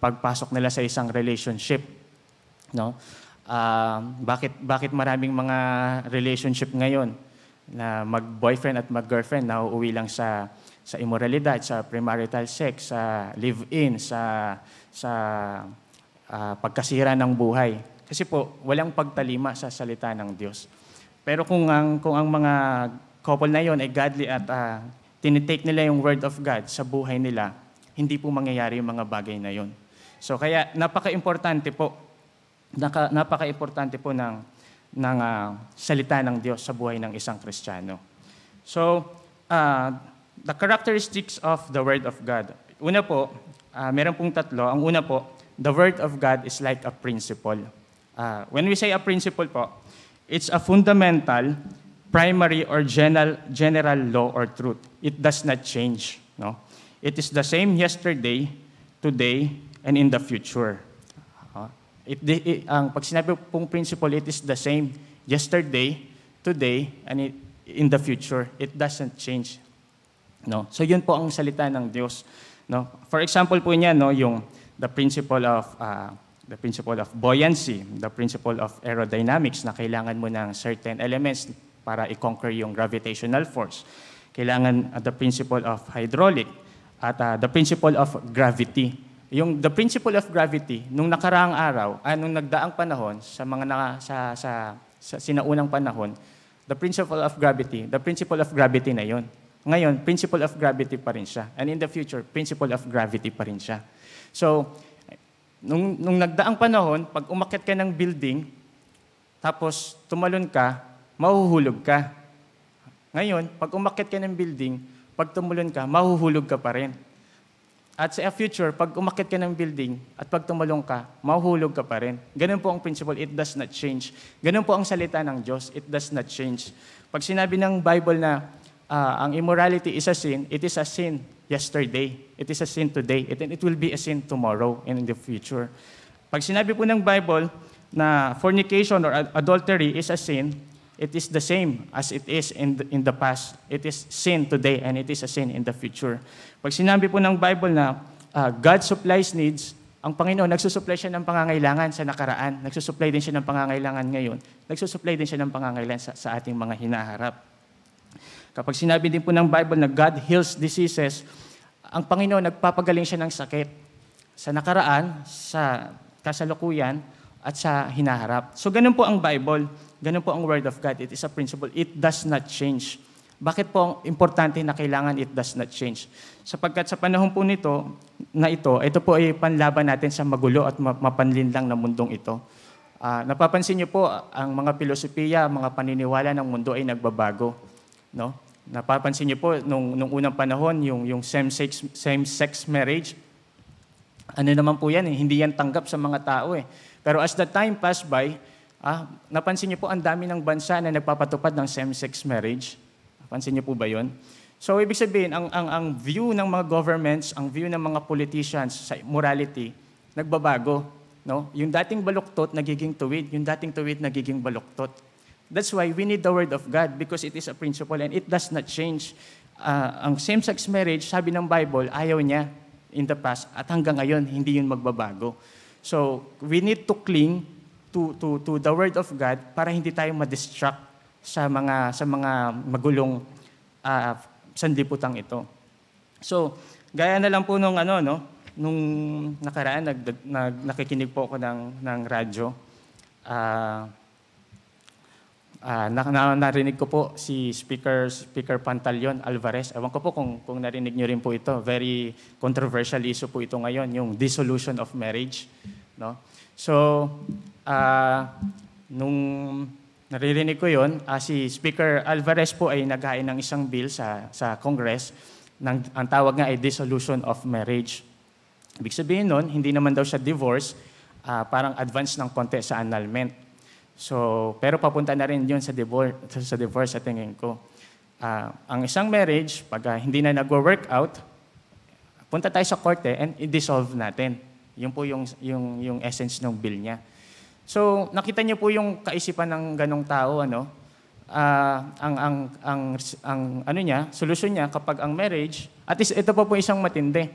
pagpasok nila sa isang relationship. No? Bakit maraming mga relationship ngayon na mag-boyfriend at mag-girlfriend na uuwi lang sa immoralidad, sa premarital sex, sa live-in, sa pagkasira ng buhay. Kasi po, walang pagtalima sa salita ng Diyos. Pero kung ang mga couple na yon ay godly at tinitake nila yung Word of God sa buhay nila, hindi po mangyayari yung mga bagay na yon. So kaya napaka-importante po ng salita ng Diyos sa buhay ng isang Kristiyano. So, the characteristics of the Word of God. Una po, meron pong tatlo. Ang una po, the Word of God is like a principle. When we say a principle po, it's a fundamental, primary, or general law or truth. It does not change. No? It is the same yesterday, today, and in the future. Pag sinabi pong principle, it is the same yesterday, today, and in the future. It doesn't change. No? So yun po ang salita ng Diyos. No? For example po niya, no, yung the principle of buoyancy, the principle of aerodynamics, na kailangan mo ng certain elements para i-conquer yung gravitational force. Kailangan the principle of hydraulic at the principle of gravity. The principle of gravity, nung nakaraang araw, nung nagdaang panahon, sa sinaunang panahon, the principle of gravity na yon. Ngayon, principle of gravity pa rin siya. And in the future, principle of gravity pa rin siya. So, nung nagdaang panahon, pag umakyat ka ng building, tapos tumalon ka, mahuhulog ka. Ngayon, pag umakyat ka ng building, pag tumulon ka, mahuhulog ka pa rin. At sa future, pag umakyat ka ng building at pag tumalong ka, mahuhulog ka pa rin. Ganun po ang principle, it does not change. Ganun po ang salita ng Diyos, it does not change. Pag sinabi ng Bible na ang immorality is a sin, it is a sin yesterday, it is a sin today, it will be a sin tomorrow and in the future. Pag sinabi po ng Bible na fornication or adultery is a sin, it is the same as it is in the past. It is sin today and it is a sin in the future. Pag sinabi po ng Bible na God supplies needs, ang Panginoon nagsusupply siya ng pangangailangan sa nakaraan, nagsusupply din siya ng pangangailangan ngayon, nagsusupply din siya ng pangangailangan sa ating mga hinaharap. Kapag sinabi din po ng Bible na God heals diseases, ang Panginoon nagpapagaling siya ng sakit sa nakaraan, sa kasalukuyan, at sa hinaharap. So ganun po ang Bible, ganun po ang Word of God. It is a principle. It does not change. Bakit po ang importante na kailangan it does not change? Sapagkat sa panahon po ito po ay panlaban natin sa magulo at mapanlinlang na mundong ito. Napapansin niyo po, ang mga filosofiya, mga paniniwala ng mundo ay nagbabago. No? Napapansin niyo po, nung unang panahon, yung same-sex marriage, ano naman po yan, hindi yan tanggap sa mga tao eh. Pero as the time passed by, napansin niyo po, ang dami ng bansa na nagpapatupad ng same-sex marriage. Napansin niyo po ba yun? So, ibig sabihin, ang view ng mga governments, ang view ng mga politicians sa morality, nagbabago. No? Yung dating baluktot, nagiging tuwid. Yung dating tuwid, nagiging baluktot. That's why we need the Word of God because it is a principle and it does not change. Ang same-sex marriage, sabi ng Bible, ayaw niya in the past at hanggang ngayon, hindi yun magbabago. So, we need to cling to the Word of God para hindi tayo ma-distract sa mga magulong sanlibutan ito. So, gaya na lang po nung nakaraan, nakikinig po ako ng radyo. Narinig ko po si Speaker Pantaleon Alvarez. Ewan ko po kung narinig niyo rin po ito. Very controversial issue po ito ngayon, yung dissolution of marriage. No? So, nung naririnig ko yun, si Speaker Alvarez po ay naghain ng isang bill sa Congress. Ang tawag nga ay dissolution of marriage. Ibig sabihin nun, hindi naman daw siya divorce, parang advance ng konti sa annulment. So, pero papunta na rin yun sa divorce sa tingin ko. Ang isang marriage, pag hindi na nag-work out, punta tayo sa korte and i-dissolve natin. Yun po yung essence ng bill niya. So, nakita niyo po yung kaisipan ng ganong tao, solusyon niya kapag ang marriage, at least ito po isang matindi.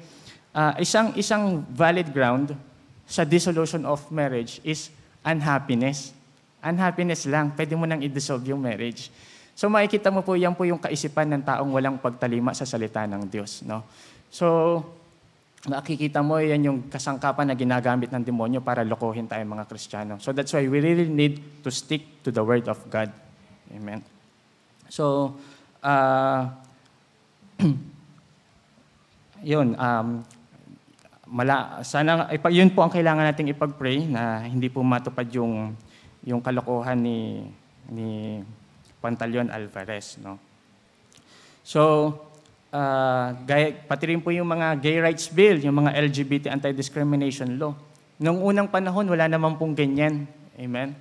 Isang valid ground sa dissolution of marriage is unhappiness. Unhappiness lang, pwede mo nang i-dissolve yung marriage. So makikita mo po, yan po yung kaisipan ng taong walang pagtalima sa salita ng Diyos. No? So, makikita mo, yan yung kasangkapan na ginagamit ng demonyo para lokohin tayo mga Kristiyano. So that's why we really need to stick to the Word of God. Amen. So, yun, yun po ang kailangan nating ipag-pray na hindi po matupad yung kalokohan ni Pantaleon Alvarez. No? So, pati rin po yung mga gay rights bill, yung mga LGBT anti-discrimination law. Noong unang panahon, wala naman pong ganyan. Amen?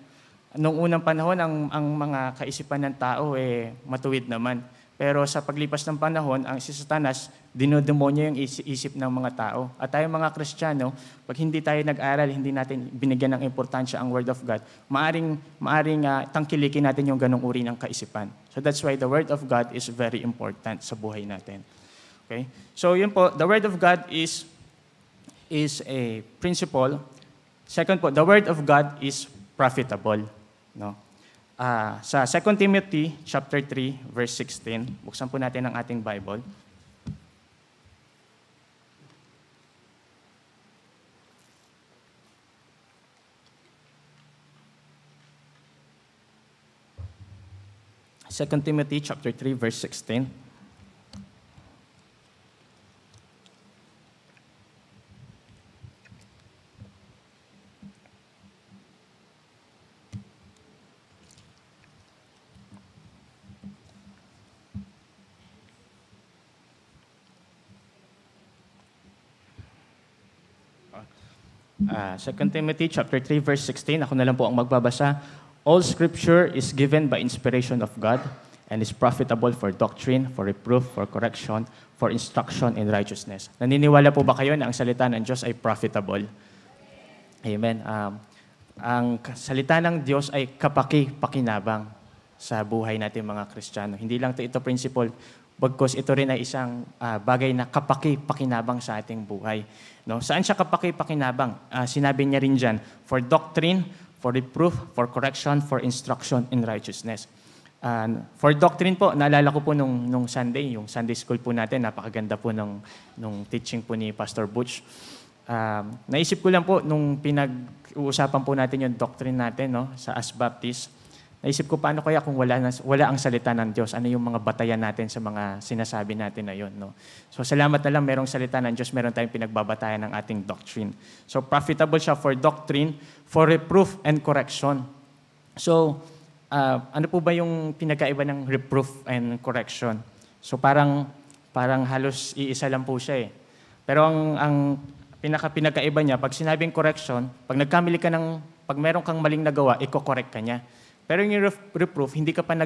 Noong unang panahon, ang mga kaisipan ng tao matuwid naman. Pero sa paglipas ng panahon, ang si Satanas, dinodemonyo yung isip ng mga tao. At tayo mga Kristiyano, pag hindi tayo nag-aral, hindi natin binigyan ng importansya ang Word of God, maaring tangkilikin natin yung ganong uri ng kaisipan. So that's why the Word of God is very important sa buhay natin. Okay? So yun po, the Word of God is a principle. Second po, the Word of God is profitable. No? Sa 2 Timothy chapter 3, verse 16, buksan po natin ang ating Bible. Second Timothy chapter 3, verse 16. 2 Timothy chapter 3, verse 16. Ako na lang po ang magbabasa. All Scripture is given by inspiration of God and is profitable for doctrine, for reproof, for correction, for instruction in righteousness. Naniniwala po ba kayo na ang salita ng Diyos ay profitable? Amen. Ang salita ng Diyos ay kapaki-pakinabang sa buhay natin mga Kristiyano. Hindi lang ito principle, bagkus ito rin ay isang bagay na kapaki-pakinabang sa ating buhay. No? Saan siya kapaki-pakinabang? Sinabi niya rin dyan, for doctrine, for reproof, for correction, for instruction in righteousness. For doctrine po, naalala ko po nung Sunday, yung Sunday school po natin, napakaganda po nung teaching po ni Pastor Butch. Naisip ko lang po nung pinag-uusapan po natin yung doctrine natin, no, sa As Baptist. Naisip ko paano kaya kung wala ang salita ng Diyos, ano yung mga batayan natin sa mga sinasabi natin na yun. No? So salamat na lang merong salita ng Diyos, meron tayong pinagbabatayan ng ating doctrine. So profitable siya for doctrine, for reproof and correction. So ano po ba yung pinagkaiba ng reproof and correction? So parang halos iisa lang po siya eh. Pero ang pinagkaiba niya, pag sinabing correction, pag nagkamali ka pag meron kang maling nagawa, i-correct ka niya. Pero yung reproof, hindi ka pa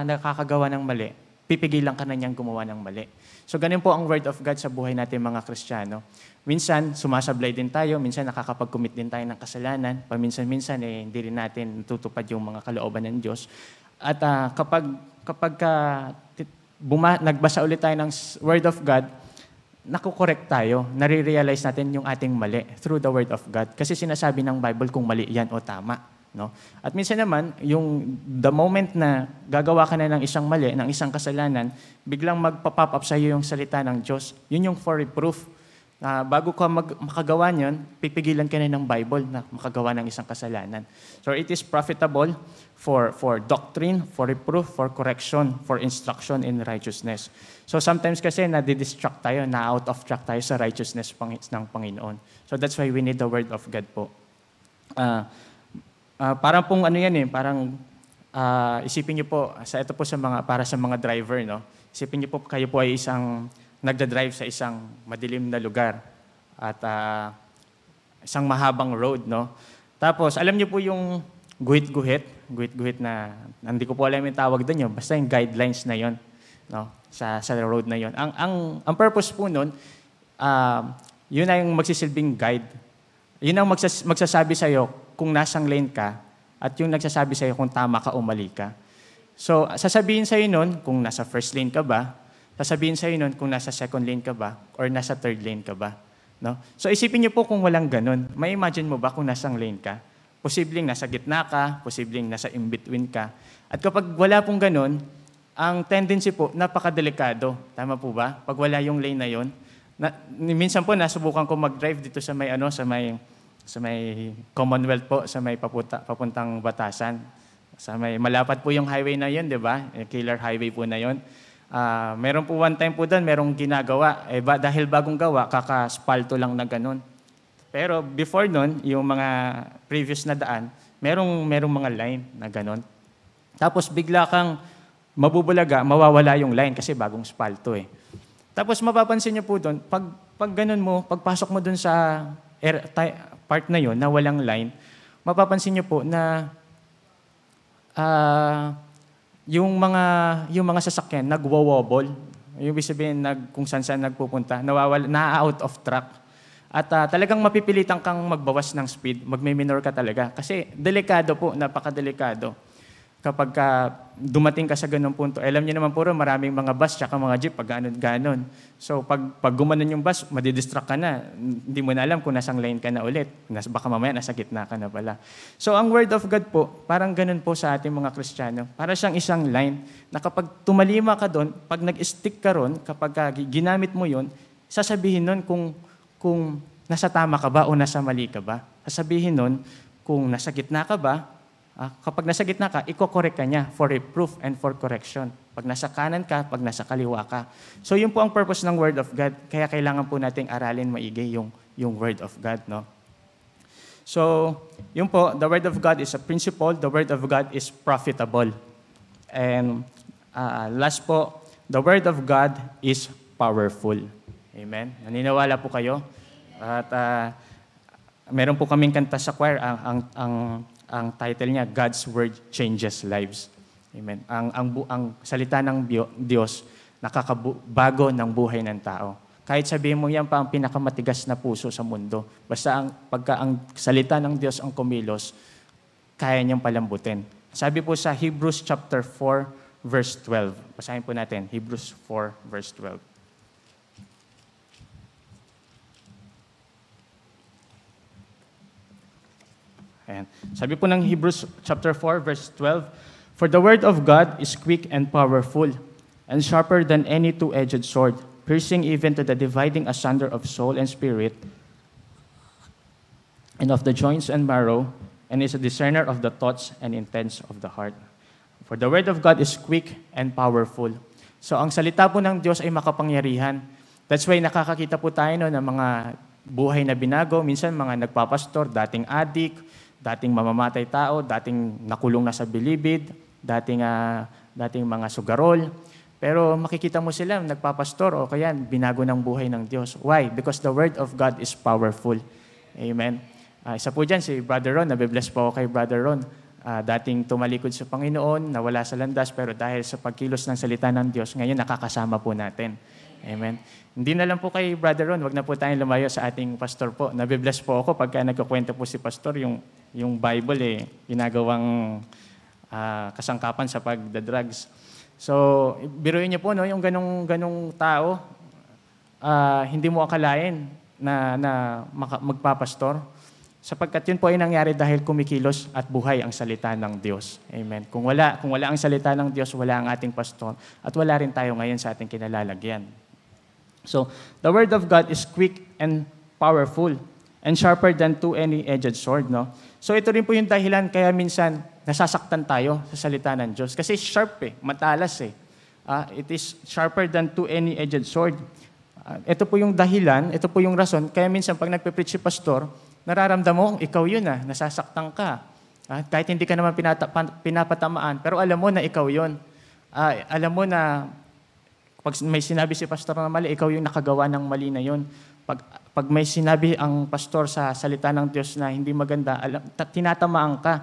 nakakagawa ng mali, pipigilan ka na niyang gumawa ng mali. So ganun po ang word of God sa buhay natin mga Kristiyano. Minsan, sumasablay din tayo, minsan nakakapag-commit din tayo ng kasalanan, paminsan-minsan hindi rin natin tutupad yung mga kalooban ng Diyos. At kapag nagbasa ulit tayo ng word of God, nakukorek tayo, nare-realize natin yung ating mali through the word of God. Kasi sinasabi ng Bible kung mali yan o tama. No? At minsan naman, the moment na gagawa ka na ng isang mali, ng isang kasalanan, biglang magpa-pop up sa iyo yung salita ng Diyos. Yun yung for reproof. Bago ka makagawa niyon, pipigilan ka na ng Bible na makagawa ng isang kasalanan. So it is profitable for doctrine, for reproof, for correction, for instruction in righteousness. So sometimes kasi nadidistract tayo, na-out of track tayo sa righteousness ng Panginoon. So that's why we need the word of God po. Parang pong ano yan parang isipin niyo po, ito po para sa mga driver, no? Isipin niyo po kayo po ay nagda-drive sa isang madilim na lugar at isang mahabang road, no? Tapos alam niyo po yung guhit-guhit na hindi ko po alam yung tawag doon yun, basta yung guidelines na yon, no? Sa road na yon. Ang purpose po noon, yun ay yung magsisilbing guide. Yun ang magsasabi sa iyo kung nasang lane ka at yung nagsasabi sa iyo kung tama ka o mali ka. So, sasabihin sa iyo nun kung nasa first lane ka ba, sasabihin sa iyo nun kung nasa second lane ka ba or nasa third lane ka ba. No? So, isipin niyo po kung walang ganun. May imagine mo ba kung nasang lane ka? Posibleng nasa gitna ka, posibleng nasa in-between ka. At kapag wala pong ganun, ang tendency po, napakadelikado. Tama po ba? Pag wala yung lane na yon, minsan po nasubukan ko mag-drive dito sa may Commonwealth po, sa may papuntang Batasan. Sa may malapad po yung highway na yun, di ba? Killer highway po na yun. Meron po one time po doon, merong ginagawa. Dahil bagong gawa, kaka-spalto lang na ganun. Pero before nun, yung mga previous na daan, merong mga line na ganun. Tapos bigla kang mabubulaga, mawawala yung line kasi bagong spalto eh. Tapos mapapansin niyo po doon, pag ganun mo, pagpasok mo doon sa part na yon na walang line, mapapansin niyo po na yung mga sasakyan nagwo-wobble. Yung ibig sabihin kung saan nagpupunta, na-out of track. At talagang mapipilitan kang magbawas ng speed, magme-minor ka talaga. Kasi delikado po, napakadelikado. Kapag dumating ka sa ganung punto, alam niyo naman po maraming mga bus tsaka mga jeep pag ganon. So pag gumanon yung bus, madidistract ka na. Hindi mo na alam kung nasang lane ka na ulit. Baka mamaya nasa gitna ka na pala. So ang word of God po, parang ganun po sa ating mga Kristiyano. Para siyang isang line na kapag tumalima ka doon, pag nag-stick ka ron, kapag ginamit mo yon, sasabihin nun kung nasa tama ka ba o nasa mali ka ba. Sasabihin nun kung nasa gitna ka ba. Kapag nasa gitna ka, i-correct ka niya for reproof and for correction. Pag nasa kanan ka, pag nasa kaliwa ka. So yun po ang purpose ng Word of God. Kaya kailangan po nating aralin maigi yung Word of God. No? So yun po, the Word of God is a principle. The Word of God is profitable. And last po, the Word of God is powerful. Amen? Naniniwala po kayo? At meron po kaming kanta sa choir, ang title niya, God's Word Changes Lives. Amen. Ang salita ng Diyos, nakakabago ng buhay ng tao. Kahit sabihin mo yan pa ang pinakamatigas na puso sa mundo, basta pagka ang salita ng Diyos ang kumilos, kaya niyang palambutin. Sabi po sa Hebrews chapter 4, verse 12. Basahin po natin, Hebrews 4, verse 12. Ayan. Sabi po ng Hebrews chapter 4, verse 12, "For the word of God is quick and powerful, and sharper than any two-edged sword, piercing even to the dividing asunder of soul and spirit, and of the joints and marrow, and is a discerner of the thoughts and intents of the heart." For the word of God is quick and powerful. So ang salita po ng Diyos ay makapangyarihan. That's why nakakakita po tayo ng mga buhay na binago. Minsan mga nagpapastor, dating adik, dating mamamatay tao, dating nakulong na sa bilibid, dating mga sugarol. Pero makikita mo sila, nagpapastor, o kaya binago ng buhay ng Diyos. Why? Because the word of God is powerful. Amen. Isa po dyan, si Brother Ron, nabibless po ako kay Brother Ron. Dating tumalikod sa Panginoon, nawala sa landas, pero dahil sa pagkilos ng salita ng Diyos, ngayon nakakasama po natin. Amen. Hindi na lang po kay Brother Ron, wag na po tayong lumayo sa ating pastor po. Nabibless po ako pagka nagkukwento po si pastor, yung Bible ginagawang kasangkapan sa pagdadrugs. So, biruin niyo po, no, yung ganong tao, hindi mo akalain na magpapastor. Sapagkat yun po ay nangyari dahil kumikilos at buhay ang salita ng Diyos. Amen. Kung wala ang salita ng Diyos, wala ang ating pastor, at wala rin tayo ngayon sa ating kinalalagyan. So, the word of God is quick and powerful, and sharper than two-edged sword, no? So, ito rin po yung dahilan kaya minsan nasasaktan tayo sa salita ng Diyos. Kasi sharp matalas it is sharper than two-edged sword. Ito po yung dahilan, ito po yung rason, kaya minsan pag nagpe-preach si pastor, nararamdam mo, ikaw yun nasasaktan ka. Kahit hindi ka naman pinapatamaan, pero alam mo na ikaw yun. Alam mo na pag may sinabi si pastor na mali, ikaw yung nakagawa ng mali na yun. Pag may sinabi ang pastor sa salita ng Diyos na hindi maganda, tinatamaan ka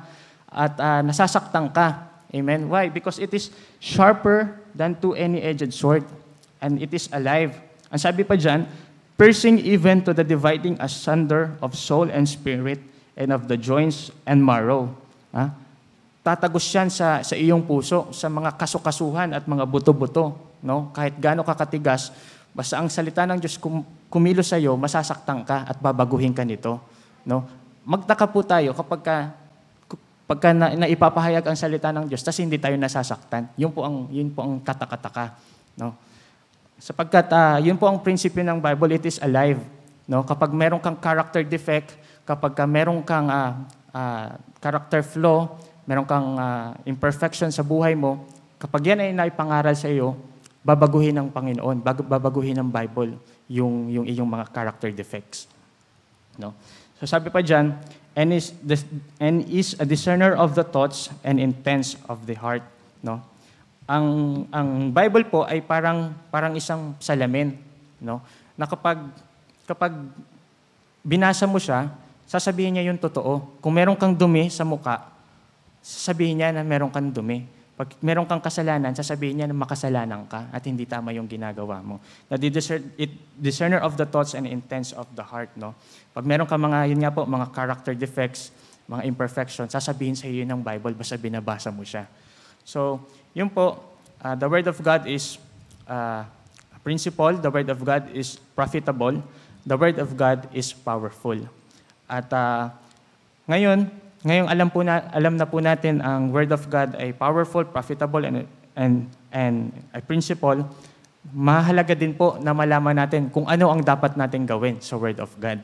at nasasaktan ka. Amen? Why? Because it is sharper than two-edged sword, and it is alive. Ang sabi pa dyan, piercing even to the dividing asunder of soul and spirit, and of the joints and marrow. Tatagos yan sa iyong puso, sa mga kasukasuhan at mga buto-buto. No? Kahit gaano kakatigas, basta ang salita ng Diyos kumilos sa iyo, masasaktan ka at babaguhin ka nito. No? Magtaka po tayo pagka naipapahayag ang salita ng Diyos, tas hindi tayo nasasaktan. Yun po ang katakataka. No? Sapagkat yun po ang prinsipyo ng Bible, it is alive. No? Kapag meron kang character defect, kapag meron kang character flaw, meron kang imperfection sa buhay mo, kapag yan ay naipangaral sa iyo, babaguhin ng Panginoon, babaguhin ng Bible yung iyong mga character defects. No? So sabi pa diyan, and is a discerner of the thoughts and intents of the heart. No? Ang Bible po ay parang isang salamin, no? Na kapag binasa mo siya, sasabihin niya yung totoo. Kung meron kang dumi sa muka, sasabihin niya na meron kang dumi. Pag meron kang kasalanan, sasabihin niya na makasalanan ka at hindi tama yung ginagawa mo. Na discerner of the thoughts and intents of the heart, no? Pag meron ka mga character defects, mga imperfections, sasabihin sa iyo ng Bible basta binabasa mo siya. So, yun po, the Word of God is a principle, the Word of God is profitable, the Word of God is powerful. At ngayon alam na po natin ang Word of God ay powerful, profitable, and a principle. Mahalaga din po na malaman natin kung ano ang dapat natin gawin sa Word of God.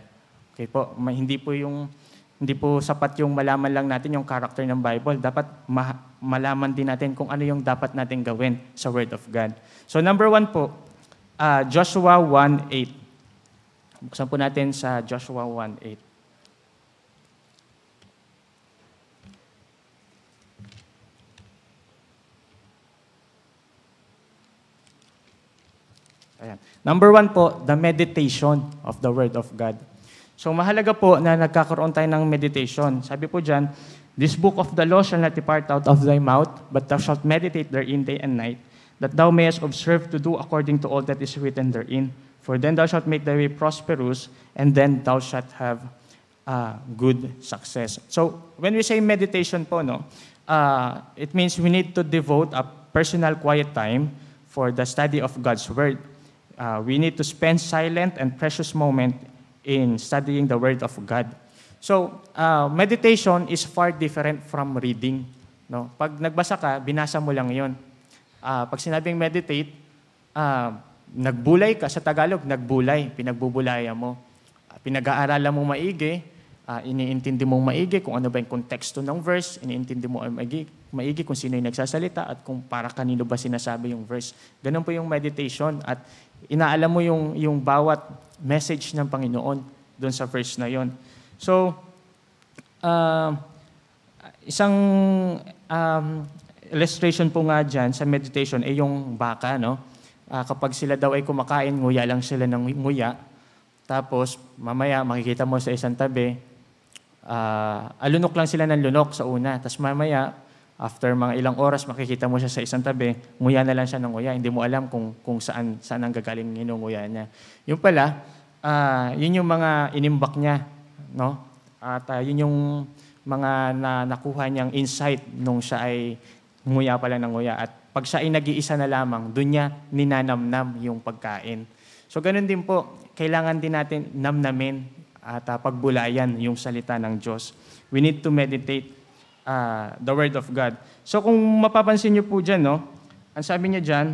Okay po, hindi po sapat yung malaman lang natin yung character ng Bible. Dapat malaman din natin kung ano yung dapat natin gawin sa Word of God. So number 1 po, Joshua 1:8. Buksan po natin sa Joshua 1:8. Ayan. Number 1 po, the meditation of the Word of God. So mahalaga po na nagkakaroon tayo ng meditation. Sabi po dyan, "This book of the law shall not depart out of thy mouth, but thou shalt meditate therein day and night, that thou mayest observe to do according to all that is written therein. For then thou shalt make thy way prosperous, and then thou shalt have good success." So when we say meditation po, it means we need to devote a personal quiet time for the study of God's Word. We need to spend silent and precious moment in studying the Word of God. So, meditation is far different from reading. No? Pag nagbasa ka, binasa mo lang yon. Pag sinabing meditate, nagbulay ka, sa Tagalog, nagbulay, pinagbubulayan mo. Pinag-aaralan mo maigi, iniintindi mong maigi kung ano ba yung konteksto ng verse, iniintindi mo maigi kung sino yung nagsasalita at kung para kanino ba sinasabi yung verse. Ganun po yung meditation at inaalam mo yung bawat message ng Panginoon doon sa verse na yon. So, isang illustration po nga dyan sa meditation ay yung baka, no? Kapag sila daw ay kumakain, nguya lang sila ng nguya. Tapos, mamaya, makikita mo sa isang tabi, alunok lang sila ng lunok sa una. Tapos mamaya, after mga ilang oras, makikita mo siya sa isang tabi, nguya na lang siya ng nguya. Hindi mo alam kung saan ang gagaling nguya niya. Yung pala, yun yung mga inimbak niya, no? At yun yung mga nakuha niyang insight nung siya ay nguya pala ng nguya. At pag siya ay nag-iisa na lamang, doon niya ninanamnam yung pagkain. So ganun din po, kailangan din natin namnamin at pagbulayan yung salita ng Diyos. We need to meditate the Word of God. So kung mapapansin niyo po dyan, no, ang sabi niya dyan,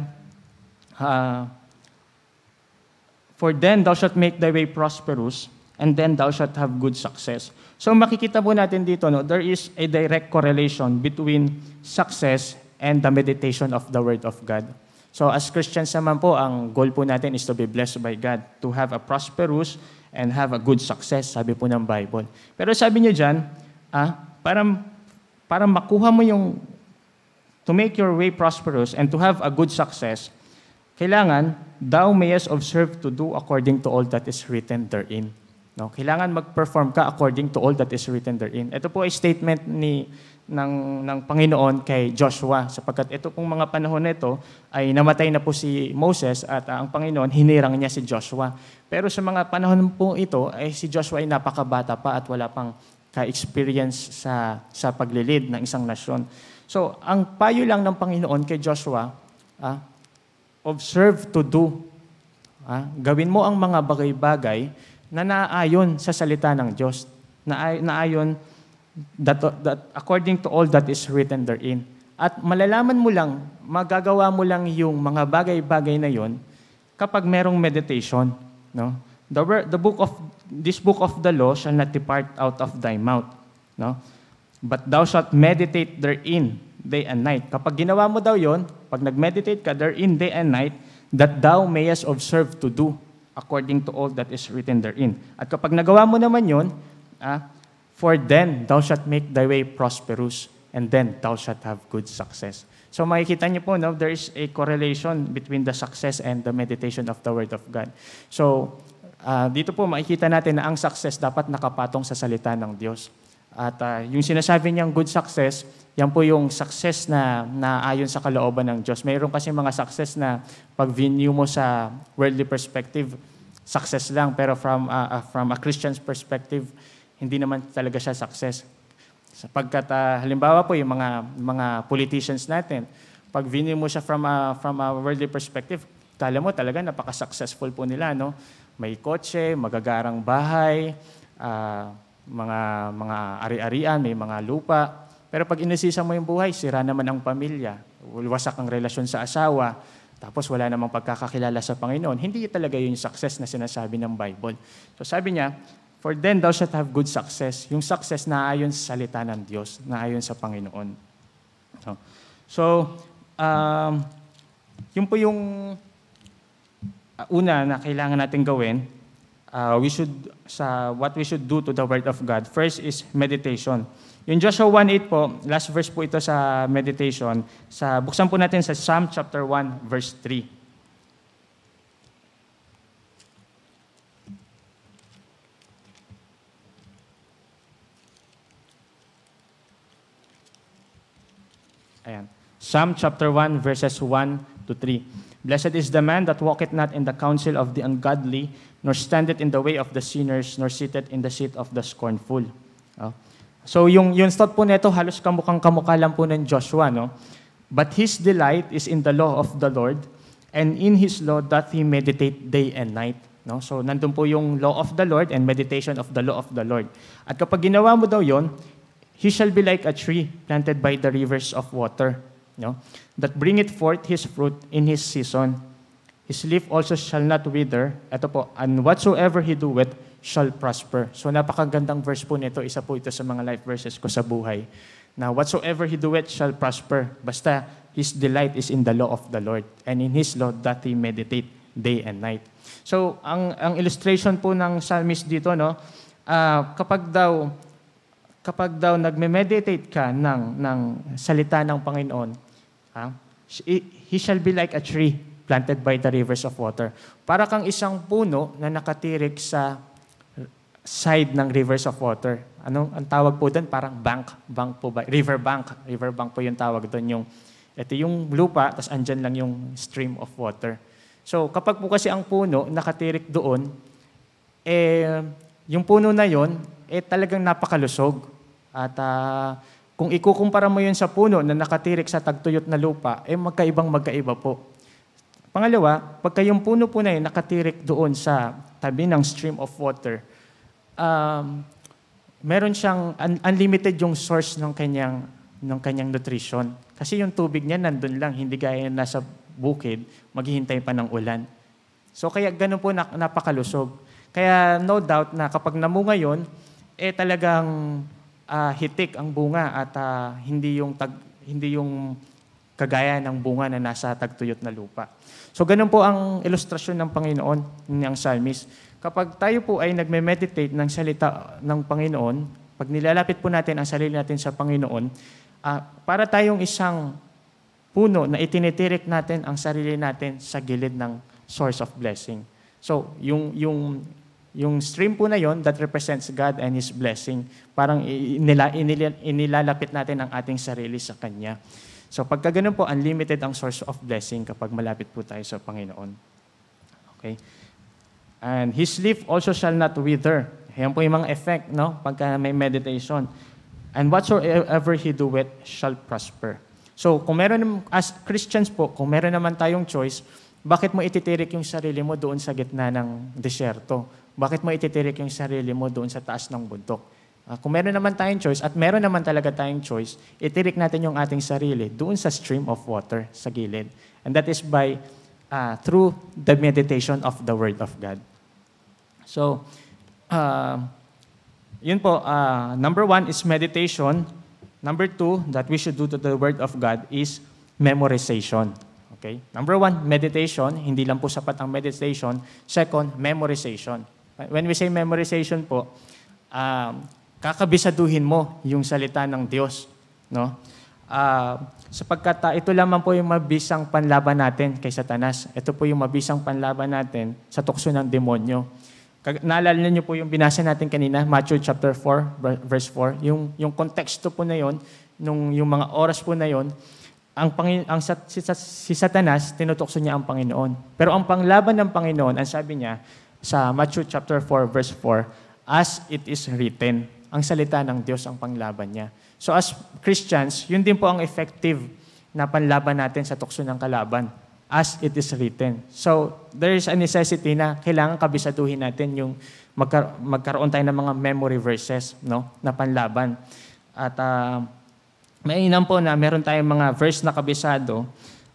"For then thou shalt make thy way prosperous, and then thou shalt have good success." So makikita po natin dito, no, there is a direct correlation between success and the meditation of the Word of God. So as Christians naman po, ang goal po natin is to be blessed by God, to have a prosperous and have a good success, sabi po ng Bible. Pero sabi niyo dyan, para makuha mo to make your way prosperous and to have a good success, kailangan thou mayest observe to do according to all that is written therein. No? Kailangan mag-perform ka according to all that is written therein. Ito po ay statement ng Panginoon kay Joshua, sapagkat ito pong mga panahon nito ay namatay na po si Moses at ang Panginoon hinirang niya si Joshua. Pero sa mga panahon po ito ay si Joshua ay napakabata pa at wala pang ka-experience sa paglilid ng isang nasyon. So, ang payo lang ng Panginoon kay Joshua, observe to do. Gawin mo ang mga bagay-bagay na naayon sa salita ng Diyos. Naayon that according to all that is written therein. At malalaman mo lang, magagawa mo lang yung mga bagay-bagay na yon kapag merong meditation. No? This book of the law shall not depart out of thy mouth. No? But thou shalt meditate therein day and night. Kapag ginawa mo daw yon, pag nag-meditate ka therein day and night, that thou mayest observe to do according to all that is written therein. At kapag nagawa mo naman yon, for then thou shalt make thy way prosperous, and then thou shalt have good success. So makikita niyo po, no, there is a correlation between the success and the meditation of the Word of God. So dito po makikita natin na ang success dapat nakapatong sa salita ng Diyos. At yung sinasabi niyang good success, yan po yung success na ayon sa kalooban ng Diyos. Mayroon kasi mga success na pag view mo sa worldly perspective, success lang. Pero from a Christian's perspective, hindi naman talaga siya success. Sapagkat halimbawa po yung mga politicians natin, pag view mo siya from a worldly perspective, kala mo talaga napaka-successful po nila, no? May kotse, magagarang bahay, mga ari-arian, may mga lupa. Pero pag inisisa mo yung buhay, sira naman ang pamilya, wasak ang relasyon sa asawa, tapos wala namang pagkakakilala sa Panginoon. Hindi talaga yung success na sinasabi ng Bible. So sabi niya, for then thou shalt have good success. Yung success na ayon sa salita ng Diyos, na ayon sa Panginoon. So yun po yung una na kailangan natin gawin. What we should do to the Word of God. First is meditation. Yung Joshua 1:8 po, last verse po ito sa meditation. Buksan po natin sa Psalm chapter 1, verse 3. Psalm chapter 1, verses 1 to 3. Blessed is the man that walketh not in the counsel of the ungodly, nor standeth in the way of the sinners, nor sitteth in the seat of the scornful. So yung thought po nito, halos kamukha lang po ng Joshua, no? But his delight is in the law of the Lord, and in his law doth he meditate day and night. No? So nandun po yung law of the Lord and meditation of the law of the Lord. At kapag ginawa mo daw yon, he shall be like a tree planted by the rivers of water, no? That bringeth forth his fruit in his season. His leaf also shall not wither. Ito po, and whatsoever he doeth shall prosper. So napakagandang verse po nito. Isa po ito sa mga life verses ko sa buhay. Na whatsoever he doeth shall prosper. Basta his delight is in the law of the Lord, and in his law doth he meditate day and night. So ang illustration po ng psalmist dito, no, kapag daw nagme-meditate ka ng salita ng Panginoon, he shall be like a tree planted by the rivers of water. Para kang isang puno na nakatirik sa side ng rivers of water. Ang tawag po doon? Parang bank po ba? River bank po yung tawag doon. Ito yung lupa, tapos andyan lang yung stream of water. So kapag po kasi ang puno nakatirik doon, yung puno na yon talagang napakalusog. At kung ikukumpara mo yun sa puno na nakatirik sa tagtuyot na lupa, magkaiba po. Pangalawa, pagka yung puno po na yun nakatirik doon sa tabi ng stream of water, meron siyang unlimited yung source ng kanyang nutrition. Kasi yung tubig niya nandun lang, hindi gaya nasa bukid, maghihintay pa ng ulan. So kaya ganun po napakalusog. Kaya no doubt na kapag namunga yun, talagang hitik ang bunga at hindi yung kagaya ng bunga na nasa tagtuyot na lupa. So ganun po ang ilustrasyon ng Panginoon ng psalmist. Kapag tayo po ay nagme-meditate ng salita ng Panginoon, pag nilalapit po natin ang sarili natin sa Panginoon, para tayong isang puno na itinitirik natin ang sarili natin sa gilid ng source of blessing. So, yung stream po na yon that represents God and His blessing, parang inilalapit natin ang ating sarili sa Kanya. So, pagka ganun po, unlimited ang source of blessing kapag malapit po tayo sa Panginoon. Okay? And His leaf also shall not wither. Yan po yung mga effect, no? Pagka may meditation. And whatsoever he doeth shall prosper. So, kung meron, as Christians po, kung meron naman tayong choice, bakit mo ititirik yung sarili mo doon sa gitna ng desyerto? Bakit mo ititirik yung sarili mo doon sa taas ng bundok? Kung meron naman tayong choice, at meron naman talaga tayong choice, itirik natin yung ating sarili doon sa stream of water sa gilid. And that is by through the meditation of the Word of God. So, yun po, number 1 is meditation. Number 2 that we should do to the Word of God is memorization. Okay? Number 1, meditation. Hindi lang po sapat ang meditation. Second, memorization. When we say memorization po, kakabisaduhin mo yung salita ng Diyos. No? Sapagkat ito lamang po yung mabisang panlaban natin kay Satanas. Ito po yung mabisang panlaban natin sa tukso ng demonyo. Naalala niyo po yung binasa natin kanina, Matthew chapter 4, verse 4. Yung konteksto po na yon, yung mga oras po na yon, si Satanas, tinutokso niya ang Panginoon. Pero ang panglaban ng Panginoon, ang sabi niya sa Matthew chapter 4, verse 4, as it is written, ang salita ng Diyos ang panglaban niya. So as Christians, yun din po ang effective na panlaban natin sa tukso ng kalaban. As it is written. So, there is a necessity na kailangan kabisaduhin natin yung magkaroon tayo ng mga memory verses, no, na panlaban. At mainam po na meron tayong mga verse na kabisado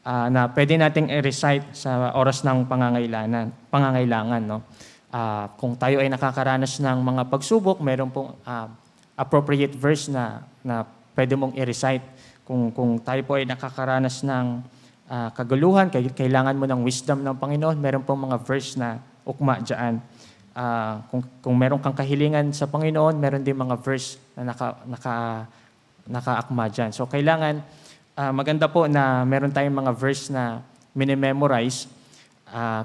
na pwede nating i-recite sa oras ng pangangailangan. No? Kung tayo ay nakakaranas ng mga pagsubok, meron pong appropriate verse na pwede mong i-recite. Kung tayo po ay nakakaranas ng kaguluhan, kailangan mo ng wisdom ng Panginoon, meron pong mga verse na ukma dyan. Kung meron kang kahilingan sa Panginoon, meron din mga verse na nakaakma dyan. So kailangan, maganda po na meron tayong mga verse na minimemorize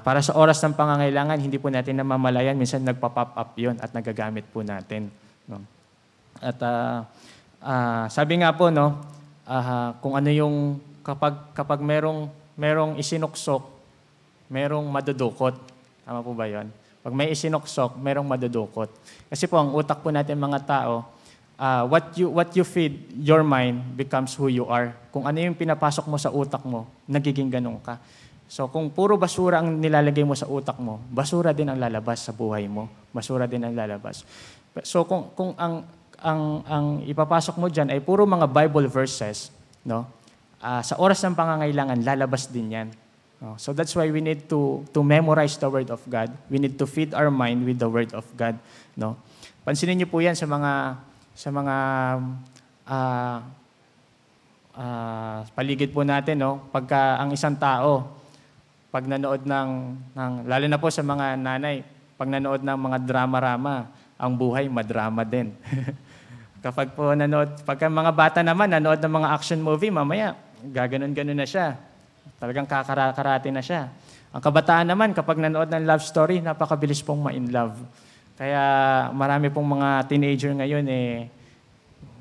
para sa oras ng pangangailangan, hindi po natin namamalayan, minsan nagpa-pop up yun at nagagamit po natin. No? At sabi nga po, no, kung ano yung kapag merong isinuksok, merong madudukot. Tama po ba 'yon? Pag may isinuksok, merong madudukot. Kasi po ang utak po natin mga tao, what you feed your mind becomes who you are. Kung ano yung pinapasok mo sa utak mo, nagiging ganun ka. So kung puro basura ang nilalagay mo sa utak mo, basura din ang lalabas sa buhay mo. Basura din ang lalabas. So kung ang ipapasok mo diyan ay puro mga Bible verses, no? Sa oras ng pangangailangan, lalabas din 'yan. No? So that's why we need to memorize the Word of God. We need to feed our mind with the Word of God, no? Pansinin niyo po 'yan sa mga paligid po natin, no? Pagka ang isang tao pag nanood ng lalo na po sa mga nanay, pag nanood ng mga drama-rama, ang buhay madrama din. Pagka mga bata naman nanood ng mga action movie, mamaya gaganon-ganon na siya. Talagang kakakarate na siya. Ang kabataan naman, kapag nanood ng love story, napakabilis pong ma-in love. Kaya marami pong mga teenager ngayon,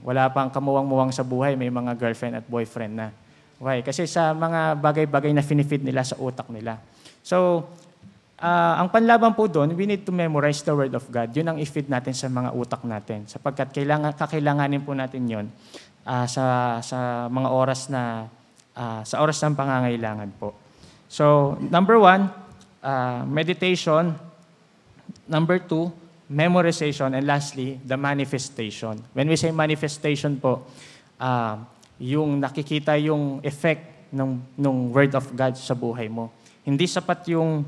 wala pang kamuwang-muwang sa buhay, may mga girlfriend at boyfriend na. Why? Kasi sa mga bagay-bagay na finifeed nila sa utak nila. So, ang panlaban po doon, we need to memorize the Word of God. Yun ang i-feed natin sa mga utak natin. Sapagkat kakailanganin po natin yun sa mga oras na sa oras ng pangangailangan po. So, number 1, meditation. Number 2, memorization. And lastly, the manifestation. When we say manifestation po, yung nakikita yung effect ng Word of God sa buhay mo. Hindi sapat yung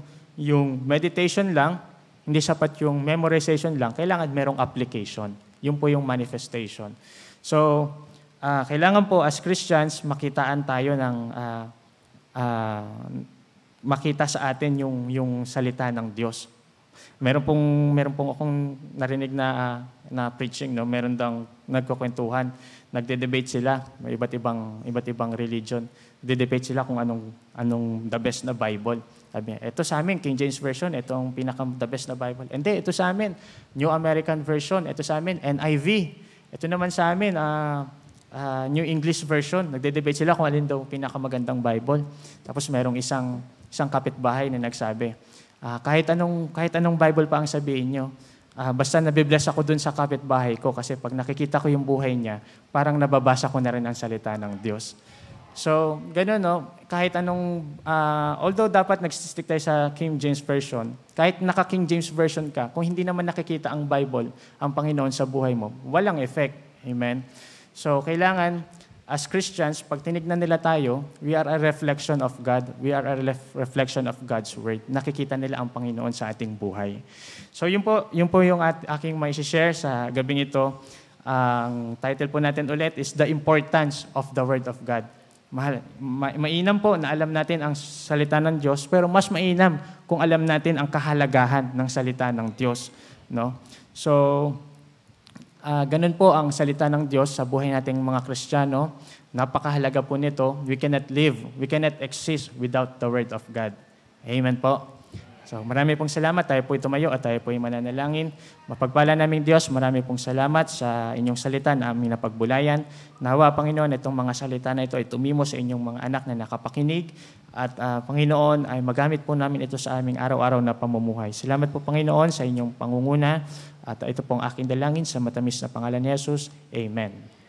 meditation lang, hindi sapat yung memorization lang, kailangan merong application. Yun po yung manifestation. So, kailangan po as Christians, makitaan tayo ng makita sa atin yung salita ng Diyos. Meron pong akong narinig na preaching, no? Meron daw nagkukwentuhan, nagde-debate sila, may iba't ibang religion. Nagde-debate sila kung anong the best na Bible. Sabi niya, ito sa amin, King James Version, ito ang the best na Bible. Hindi, ito sa amin, New American Version, ito sa amin, NIV. Ito naman sa amin, New English Version. Nagde-debate sila kung alin daw pinakamagandang Bible. Tapos merong isang kapitbahay na nagsabi, kahit anong Bible pa ang sabihin nyo, basta nabibless ako dun sa kapitbahay ko kasi pag nakikita ko yung buhay niya, parang nababasa ko na rin ang salita ng Diyos. So, gano'n, no? Kahit although dapat nag-stick tayo sa King James Version, kahit naka-King James Version ka, kung hindi naman nakikita ang Bible, ang Panginoon sa buhay mo, walang effect. Amen? So, kailangan, as Christians, pag tinignan nila tayo, we are a reflection of God. We are a reflection of God's Word. Nakikita nila ang Panginoon sa ating buhay. So, yun po yung aking mai-share sa gabing ito. Ang title po natin ulit is The Importance of the Word of God. Mainam po na alam natin ang salita ng Diyos, pero mas mainam kung alam natin ang kahalagahan ng salita ng Diyos. No? So, ganun po ang salita ng Diyos sa buhay nating mga Kristiyano. Napakahalaga po nito. We cannot live, we cannot exist without the Word of God. Amen po. So, marami pong salamat. Tayo po tumayo at tayo po mananalangin. Mapagpala naming Diyos, marami pong salamat sa inyong salita na aming napagbulayan. Nawa, Panginoon, itong mga salita na ito ay tumimo sa inyong mga anak na nakapakinig. At Panginoon, ay magamit po namin ito sa aming araw-araw na pamumuhay. Salamat po, Panginoon, sa inyong pangunguna. At ito pong aking dalangin sa matamis na pangalan ni Jesus. Amen.